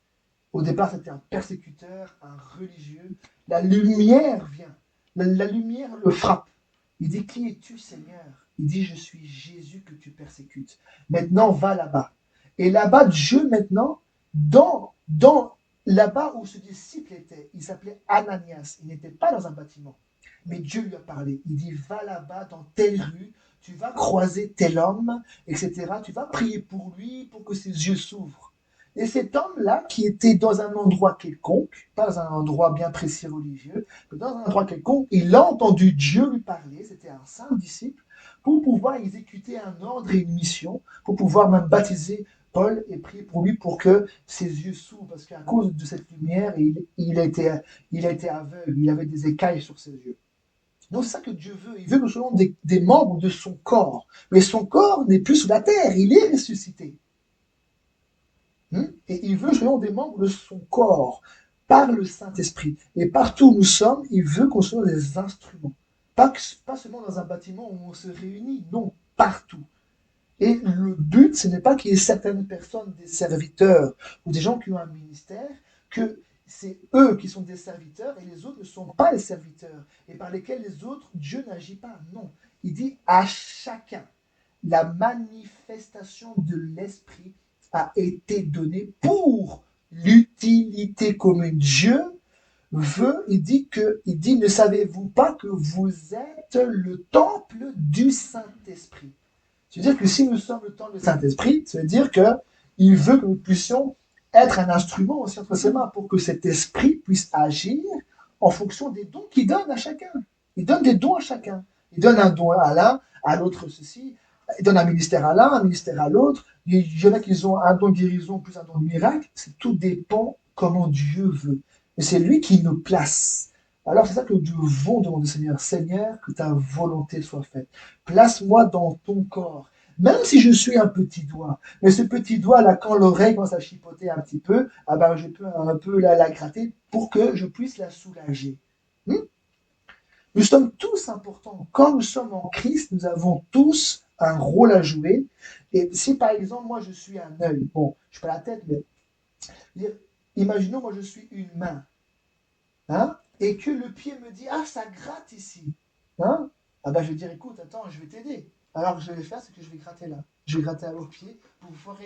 au départ c'était un persécuteur, un religieux. La lumière vient, la lumière le frappe. Il dit, qui es-tu, Seigneur? Il dit, je suis Jésus que tu persécutes. Maintenant, va là-bas. Et là-bas, Dieu maintenant, dans là-bas où ce disciple était, il s'appelait Ananias. Il n'était pas dans un bâtiment. Mais Dieu lui a parlé. Il dit, va là-bas dans telle rue, tu vas croiser tel homme, etc. Tu vas prier pour lui, pour que ses yeux s'ouvrent. Et cet homme-là, qui était dans un endroit quelconque, pas un endroit bien précis religieux, mais dans un endroit quelconque, il a entendu Dieu lui parler, c'était un saint disciple, pour pouvoir exécuter un ordre et une mission, pour pouvoir même baptiser Paul et prier pour lui pour que ses yeux s'ouvrent, parce qu'à cause de cette lumière, il a été aveugle, il avait des écailles sur ses yeux. Donc c'est ça que Dieu veut. Il veut que nous soyons des membres de son corps. Mais son corps n'est plus sur la terre, il est ressuscité. Et il veut que nous soyons des membres de son corps par le Saint-Esprit. Et partout où nous sommes, il veut qu'on soit des instruments. Pas seulement dans un bâtiment où on se réunit, non, partout. Et le but, ce n'est pas qu'il y ait certaines personnes, des serviteurs ou des gens qui ont un ministère, qu'il c'est eux qui sont des serviteurs et les autres ne sont pas les serviteurs et par lesquels les autres, Dieu n'agit pas. Non, il dit à chacun. La manifestation de l'esprit a été donnée pour l'utilité commune. Dieu veut, il dit, ne savez-vous pas que vous êtes le temple du Saint-Esprit? C'est-à-dire que si nous sommes le temple du Saint-Esprit, ça veut dire qu'il veut que nous puissions être un instrument aussi entre ses mains pour que cet esprit puisse agir en fonction des dons qu'il donne à chacun. Il donne des dons à chacun. Il donne un don à l'un, à l'autre ceci. Il donne un ministère à l'un, un ministère à l'autre. Il y en a qui ont un don de guérison plus un don de miracle. Tout dépend comment Dieu veut. Et c'est lui qui nous place. Alors c'est ça que nous devons demander au Seigneur. Seigneur, que ta volonté soit faite. Place-moi dans ton corps. Même si je suis un petit doigt, mais ce petit doigt-là, quand l'oreille commence à chipoter un petit peu, ah ben, je peux un peu la gratter pour que je puisse la soulager. Nous sommes tous importants. Quand nous sommes en Christ, nous avons tous un rôle à jouer. Et si par exemple, moi je suis un œil, bon, je ne suis pas la tête, mais imaginons, moi je suis une main, hein, et que le pied me dit, ah, ça gratte ici. Hein, ah ben, je vais dire, écoute, attends, je vais t'aider. Alors, je vais faire ce que je vais gratter là. Je vais gratter à vos pieds pour pouvoir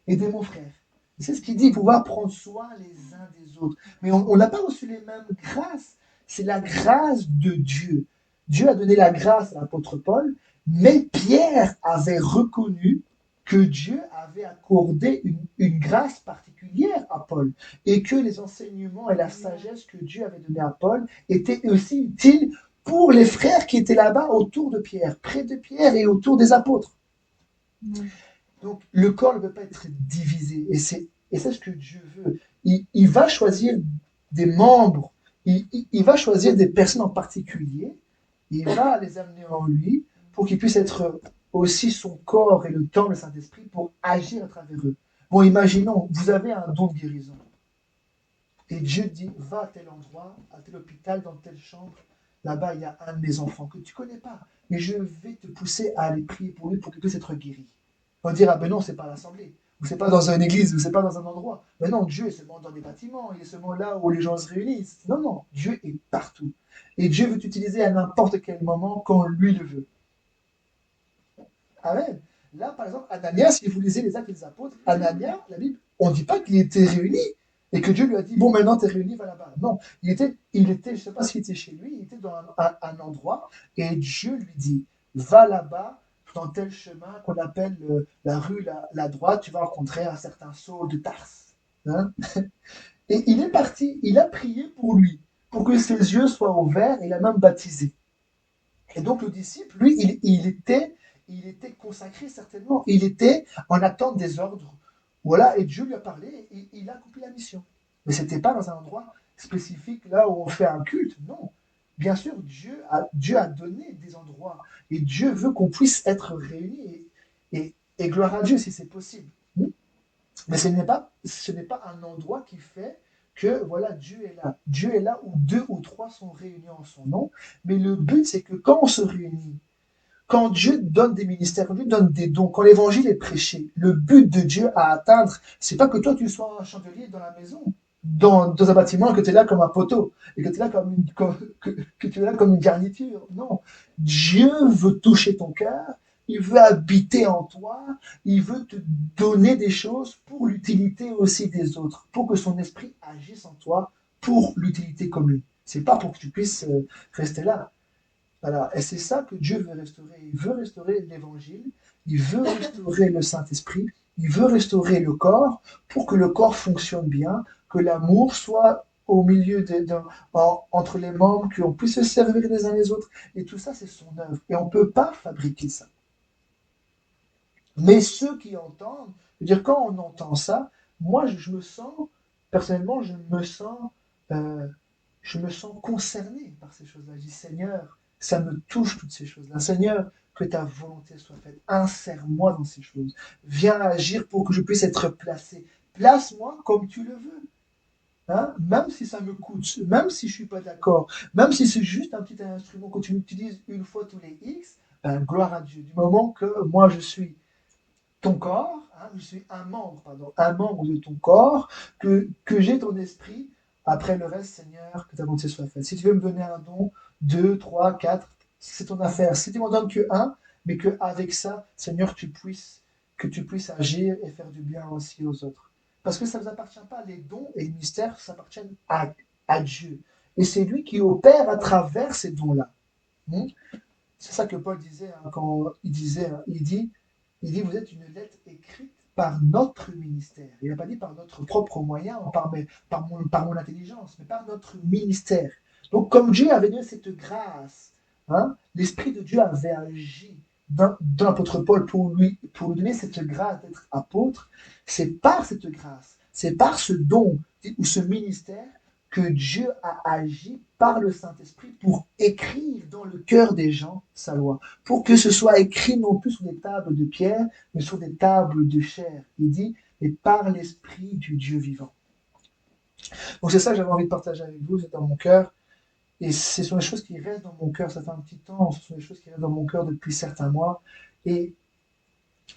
aider mon frère. C'est ce qu'il dit, pouvoir prendre soin les uns des autres. Mais on n'a pas reçu les mêmes grâces. C'est la grâce de Dieu. Dieu a donné la grâce à l'apôtre Paul, mais Pierre avait reconnu que Dieu avait accordé une grâce particulière à Paul et que les enseignements et la sagesse que Dieu avait donnés à Paul étaient aussi utiles pour les frères qui étaient là-bas autour de Pierre, près de Pierre et autour des apôtres. Donc le corps ne peut pas être divisé et c'est ce que Dieu veut. Il va choisir des membres, il va choisir des personnes en particulier, il va les amener en lui pour qu'ils puissent être aussi son corps et le temple du Saint-Esprit pour agir à travers eux. Bon, imaginons, vous avez un don de guérison et Dieu dit, va à tel endroit, à tel hôpital, dans telle chambre. Là-bas, il y a un de mes enfants que tu ne connais pas, mais je vais te pousser à aller prier pour lui pour qu'il puisse être guéri. On va dire, ah ben non, c'est pas à l'assemblée, ou c'est pas dans une église, ou c'est pas dans un endroit. Mais non, Dieu est seulement dans des bâtiments, il est seulement là où les gens se réunissent. Non, non, Dieu est partout. Et Dieu veut t'utiliser à n'importe quel moment quand lui le veut. Amen. Là, par exemple, Ananias, si vous lisez les Actes des Apôtres, Ananias, la Bible, on ne dit pas qu'il était réuni et que Dieu lui a dit, bon, maintenant, tu es réuni, va là-bas. Non, il était je ne sais pas s'il était chez lui, il était dans un endroit et Dieu lui dit, va là-bas, dans tel chemin qu'on appelle la rue la droite, tu vas rencontrer un certain Saul de Tarse. Hein. Et il est parti, il a prié pour lui, pour que ses yeux soient ouverts, et il a même baptisé. Et donc le disciple, lui, il était consacré certainement, il était en attente des ordres. Voilà, et Dieu lui a parlé et il a accompli la mission. Mais ce n'était pas dans un endroit spécifique là où on fait un culte, non. Bien sûr, Dieu a donné des endroits et Dieu veut qu'on puisse être réunis et gloire à Dieu si c'est possible. Mais ce n'est pas un endroit qui fait que voilà, Dieu est là. Dieu est là où 2 ou 3 sont réunis en son nom. Mais le but, c'est que quand on se réunit, quand Dieu donne des ministères, quand Dieu donne des dons, quand l'évangile est prêché, le but de Dieu à atteindre, c'est pas que toi tu sois un chandelier dans la maison, dans un bâtiment, que tu es là comme un poteau, et que tu es là que tu es là comme une garniture. Non. Dieu veut toucher ton cœur, il veut habiter en toi, il veut te donner des choses pour l'utilité aussi des autres, pour que son esprit agisse en toi pour l'utilité commune. C'est pas pour que tu puisses rester là. Voilà. Et c'est ça que Dieu veut restaurer. Il veut restaurer l'évangile, il veut restaurer le Saint-Esprit, il veut restaurer le corps pour que le corps fonctionne bien, que l'amour soit au milieu entre les membres, qu'on puisse se servir les uns les autres. Et tout ça, c'est son œuvre. Et on ne peut pas fabriquer ça. Mais ceux qui entendent, je veux dire, quand on entend ça, moi, je me sens, personnellement, je me sens concerné par ces choses-là. Je dis, Seigneur, ça me touche toutes ces choses-là. Seigneur, que ta volonté soit faite. Insère-moi dans ces choses. Viens agir pour que je puisse être placé. Place-moi comme tu le veux. Hein? Même si ça me coûte, même si je ne suis pas d'accord, même si c'est juste un petit instrument que tu utilises une fois tous les X, ben, gloire à Dieu. Du moment que moi je suis ton corps, hein, je suis un membre de ton corps, que j'ai ton esprit, Après le reste, Seigneur, que ta volonté soit faite. Si tu veux me donner un don, 2, 3, 4, c'est ton affaire. Si tu m'en donnes que un, mais qu'avec ça, Seigneur, que tu puisses agir et faire du bien aussi aux autres. Parce que ça ne vous appartient pas, les dons et les mystères, ça appartient à Dieu. Et c'est lui qui opère à travers ces dons-là. Hmm. C'est ça que Paul disait quand il dit, vous êtes une lettre écrite par notre ministère. Il n'a pas dit par notre propre moyen, par mon intelligence, mais par notre ministère. Donc, comme Dieu avait donné cette grâce, hein, l'Esprit de Dieu avait agi dans l'apôtre Paul pour lui donner cette grâce d'être apôtre. C'est par cette grâce, c'est par ce don ou ce ministère que Dieu a agi par le Saint-Esprit pour écrire dans le cœur des gens sa loi, pour que ce soit écrit non plus sur des tables de pierre, mais sur des tables de chair. Il dit, et par l'Esprit du Dieu vivant. Donc c'est ça que j'avais envie de partager avec vous, c'est dans mon cœur, et ce sont des choses qui restent dans mon cœur, ça fait un petit temps, ce sont des choses qui restent dans mon cœur depuis certains mois, et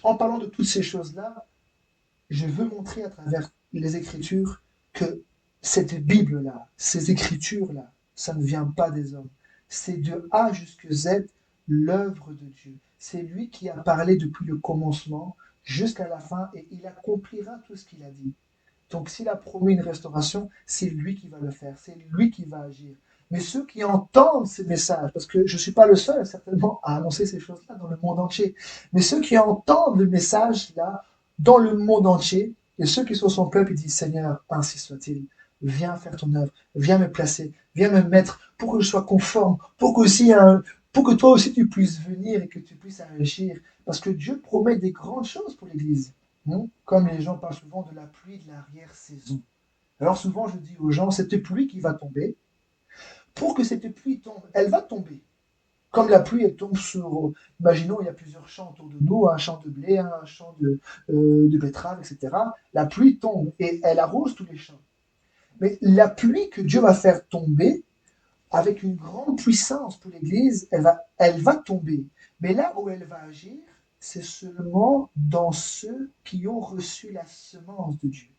en parlant de toutes ces choses-là, je veux montrer à travers les Écritures que cette Bible-là, ces Écritures-là, ça ne vient pas des hommes. C'est de A jusqu'à Z l'œuvre de Dieu. C'est lui qui a parlé depuis le commencement jusqu'à la fin et il accomplira tout ce qu'il a dit. Donc s'il a promis une restauration, c'est lui qui va le faire, c'est lui qui va agir. Mais ceux qui entendent ces messages, parce que je ne suis pas le seul certainement à annoncer ces choses-là dans le monde entier, mais ceux qui entendent le message là dans le monde entier, et ceux qui sont son peuple, ils disent Seigneur, ainsi soit-il, viens faire ton œuvre, viens me placer, viens me mettre pour que je sois conforme, pour que toi aussi tu puisses venir et que tu puisses agir. Parce que Dieu promet des grandes choses pour l'Église. Comme les gens parlent souvent de la pluie de l'arrière-saison. Alors souvent je dis aux gens, cette pluie qui va tomber, pour que cette pluie tombe, elle va tomber. Comme la pluie, elle tombe sur, imaginons, il y a plusieurs champs autour de nous, un champ de blé, un champ de betterave, etc. La pluie tombe et elle arrose tous les champs. Mais la pluie que Dieu va faire tomber, avec une grande puissance pour l'Église, elle va tomber. Mais là où elle va agir, c'est seulement dans ceux qui ont reçu la semence de Dieu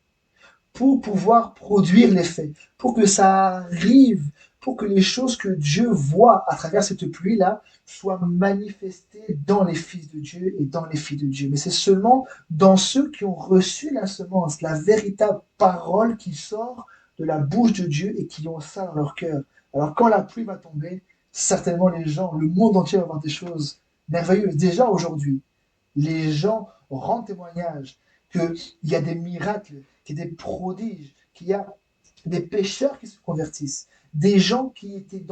pour pouvoir produire l'effet, pour que ça arrive, pour que les choses que Dieu voit à travers cette pluie-là soient manifestées dans les fils de Dieu et dans les filles de Dieu. Mais c'est seulement dans ceux qui ont reçu la semence, la véritable parole qui sort de la bouche de Dieu et qui ont ça dans leur cœur. Alors quand la pluie va tomber, certainement les gens, le monde entier va voir des choses merveilleuses. Déjà aujourd'hui, les gens rendent témoignage qu'il y a des miracles, qu'il y a des prodiges, qu'il y a des pécheurs qui se convertissent, des gens qui étaient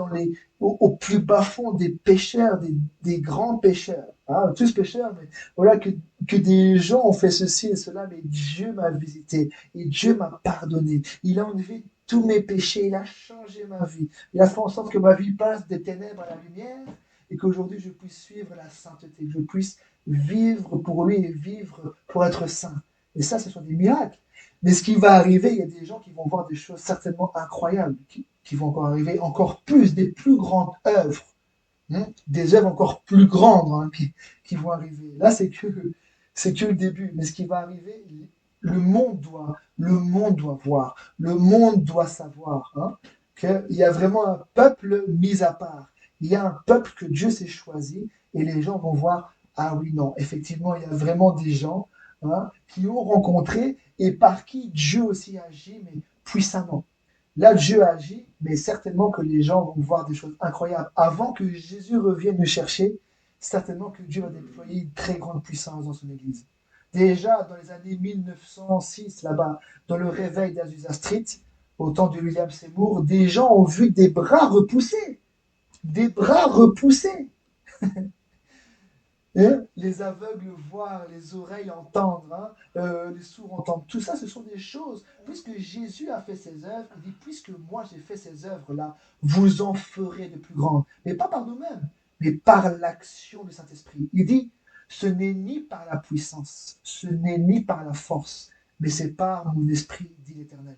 au plus bas fond des pécheurs, des grands pécheurs, hein, tous pécheurs, mais voilà que des gens ont fait ceci et cela, mais Dieu m'a visité et Dieu m'a pardonné. Il a enlevé tous mes péchés, il a changé ma vie, il a fait en sorte que ma vie passe des ténèbres à la lumière et qu'aujourd'hui je puisse suivre la sainteté, que je puisse vivre pour lui et vivre pour être saint. Et ça, ce sont des miracles. Mais ce qui va arriver, il y a des gens qui vont voir des choses certainement incroyables, qui vont encore arriver, encore plus, des plus grandes œuvres, des œuvres encore plus grandes qui vont arriver. Là, c'est que le début. Mais ce qui va arriver, le monde doit voir, le monde doit savoir qu'il y a vraiment un peuple mis à part. Il y a un peuple que Dieu s'est choisi et les gens vont voir, ah oui, non, effectivement, il y a vraiment des gens qui ont rencontré et par qui Dieu aussi agit, mais puissamment. Là, Dieu agit, mais certainement que les gens vont voir des choses incroyables. Avant que Jésus revienne nous chercher, certainement que Dieu va déployer une très grande puissance dans son Église. Déjà, dans les années 1906, là-bas, dans le réveil d'Azusa Street, au temps de William Seymour, des gens ont vu des bras repoussés. Des bras repoussés. Les aveugles voient, les oreilles entendre, les sourds entendent. Tout ça, ce sont des choses. Puisque Jésus a fait ses œuvres, il dit, puisque moi j'ai fait ces œuvres-là, vous en ferez de plus grandes. Mais pas par nous-mêmes, mais par l'action du Saint-Esprit. Il dit, ce n'est ni par la puissance, ce n'est ni par la force, mais c'est par mon esprit, dit l'Éternel.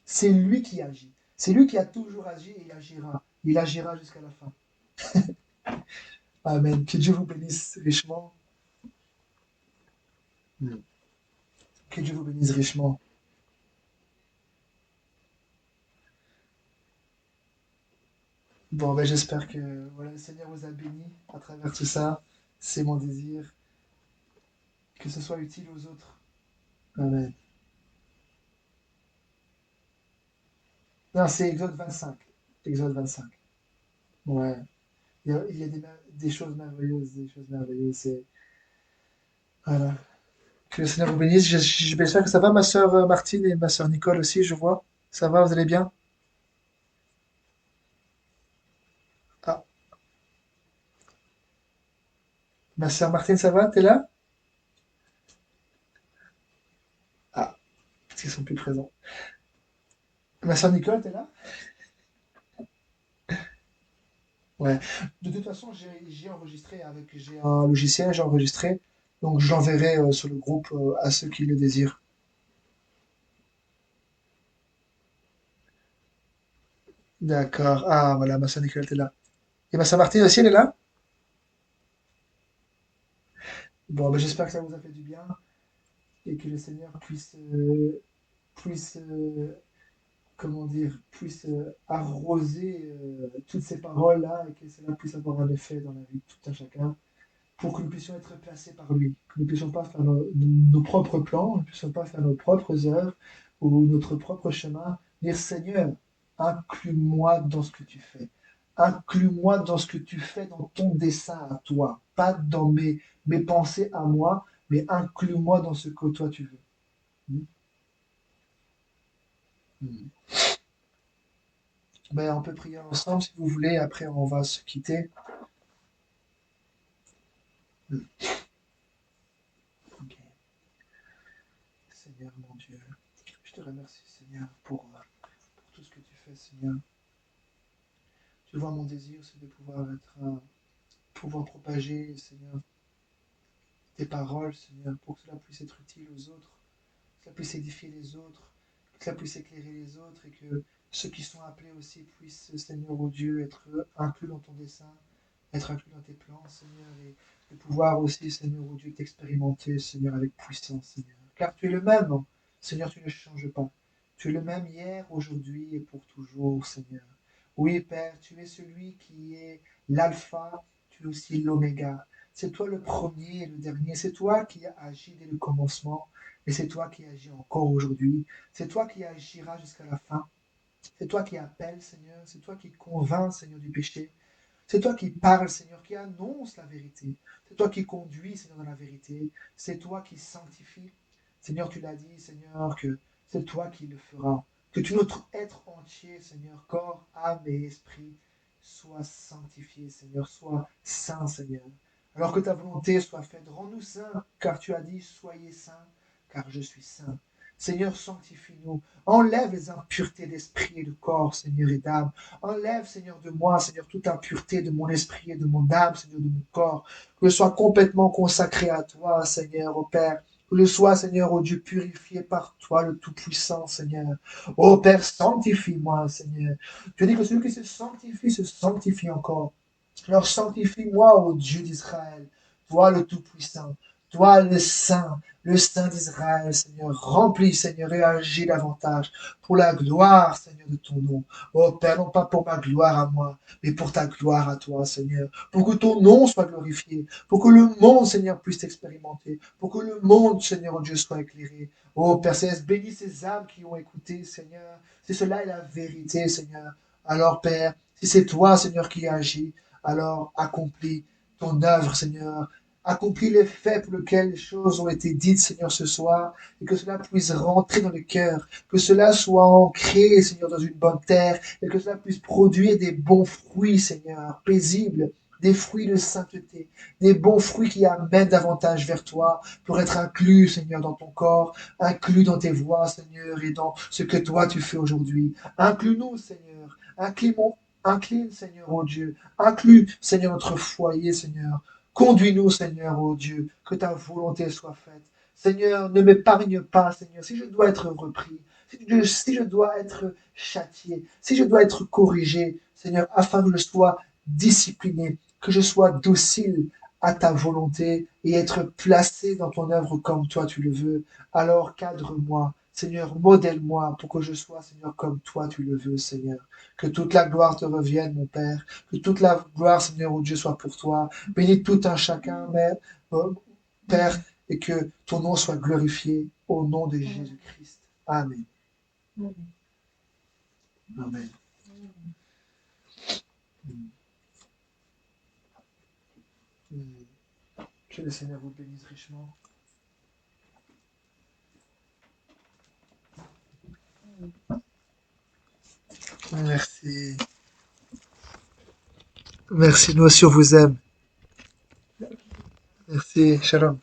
C'est lui qui agit. C'est lui qui a toujours agi et il agira. Il agira jusqu'à la fin. Amen. Que Dieu vous bénisse richement. Que Dieu vous bénisse richement. Bon, ben, j'espère que voilà, le Seigneur vous a béni à travers tout ça. C'est mon désir, que ce soit utile aux autres. Amen. Non, c'est Exode 25. Exode 25. Ouais. Il y a des choses merveilleuses, des choses merveilleuses. Voilà. Que le Seigneur vous bénisse. J'espère que ça va, ma sœur Martine et ma sœur Nicole aussi, je vois. Ça va, vous allez bien? Ah, ma sœur Martine, ça va? T'es là? Ah, parce qu'ils sont plus présents. Ma sœur Nicole, t'es là? Ouais. De toute façon, j'ai enregistré j'ai un logiciel, j'ai enregistré. Donc, j'enverrai sur le groupe à ceux qui le désirent. D'accord. Ah, voilà, ma sœur Nicole, t'es là. Et ma sœur Martine aussi, elle est là? Bon, ben, j'espère que ça vous a fait du bien et que le Seigneur puisse comment dire, puisse arroser toutes ces paroles-là et que cela puisse avoir un effet dans la vie de tout un chacun pour que nous puissions être placés par lui, que nous ne puissions pas faire nos propres plans, nous ne puissions pas faire nos propres œuvres ou notre propre chemin. Dire Seigneur, inclus-moi dans ce que tu fais. Inclus-moi dans ce que tu fais, dans ton dessein à toi. Pas dans mes pensées à moi, mais inclus-moi dans ce que toi tu veux. Mm. Mm. Ben, on peut prier ensemble si vous voulez, après on va se quitter. Mm. Ok. Seigneur mon Dieu, je te remercie Seigneur pour tout ce que tu fais Seigneur. Tu vois mon désir c'est de pouvoir propager Seigneur tes paroles Seigneur pour que cela puisse être utile aux autres, que cela puisse édifier les autres, que cela puisse éclairer les autres et que ceux qui sont appelés aussi puissent Seigneur oh Dieu être inclus dans ton dessein, être inclus dans tes plans Seigneur et de pouvoir aussi Seigneur oh Dieu t'expérimenter Seigneur avec puissance Seigneur. Car tu es le même, Seigneur, tu ne changes pas. Tu es le même hier, aujourd'hui et pour toujours, Seigneur. Oui, Père, tu es celui qui est l'alpha, tu es aussi l'oméga. C'est toi le premier et le dernier. C'est toi qui as agi dès le commencement et c'est toi qui agis encore aujourd'hui. C'est toi qui agiras jusqu'à la fin. C'est toi qui appelles, Seigneur. C'est toi qui convaincs, Seigneur, du péché. C'est toi qui parles, Seigneur, qui annonce la vérité. C'est toi qui conduis, Seigneur, dans la vérité. C'est toi qui sanctifie. Seigneur, tu l'as dit, Seigneur, que c'est toi qui le feras. Que tout notre être entier, Seigneur, corps, âme et esprit, soit sanctifié, Seigneur, soit saint, Seigneur. Alors que ta volonté soit faite, rends-nous saints, car tu as dit, soyez saints, car je suis saint. Seigneur, sanctifie-nous. Enlève les impuretés d'esprit et de corps, Seigneur, et d'âme. Enlève, Seigneur, de moi, Seigneur, toute impureté de mon esprit et de mon âme, Seigneur, de mon corps. Que je sois complètement consacré à toi, Seigneur, au Père. Que je sois, Seigneur, ô Dieu, purifié par toi, le Tout-Puissant, Seigneur. Ô Père, sanctifie-moi, Seigneur. Tu dis que celui qui se sanctifie encore. Alors sanctifie-moi, ô Dieu d'Israël, toi le Tout-Puissant, toi le Saint d'Israël, Seigneur. Remplis, Seigneur, et agis davantage pour la gloire, Seigneur, de ton nom. Oh Père, non pas pour ma gloire à moi, mais pour ta gloire à toi, Seigneur. Pour que ton nom soit glorifié, pour que le monde, Seigneur, puisse t'expérimenter, pour que le monde, Seigneur, oh Dieu, soit éclairé. Oh Père Céleste, bénis ces âmes qui ont écouté, Seigneur. Si cela est la vérité, Seigneur. Alors, Père, si c'est toi, Seigneur, qui agis, alors accomplis ton œuvre, Seigneur. Accomplis les faits pour lesquels les choses ont été dites, Seigneur, ce soir, et que cela puisse rentrer dans le cœur, que cela soit ancré, Seigneur, dans une bonne terre, et que cela puisse produire des bons fruits, Seigneur, paisibles, des fruits de sainteté, des bons fruits qui amènent davantage vers toi, pour être inclus, Seigneur, dans ton corps, inclus dans tes voies, Seigneur, et dans ce que toi tu fais aujourd'hui. Inclus-nous, Seigneur, incline, Seigneur, oh Dieu, inclus, Seigneur, notre foyer, Seigneur. Conduis-nous, Seigneur, oh Dieu, que ta volonté soit faite. Seigneur, ne m'épargne pas, Seigneur, si je dois être repris, si je dois être châtié, si je dois être corrigé, Seigneur, afin que je sois discipliné, que je sois docile à ta volonté et être placé dans ton œuvre comme toi tu le veux. Alors cadre-moi, Seigneur, modèle-moi pour que je sois, Seigneur, comme toi tu le veux, Seigneur. Que toute la gloire te revienne, mon Père. Que toute la gloire, Seigneur, au Dieu, soit pour toi. Bénis tout un chacun, Père, et que ton nom soit glorifié au nom de Jésus-Christ. Amen. Amen. Que le Seigneur vous bénisse richement. Merci. Merci, nous aussi on vous aime. Merci, shalom.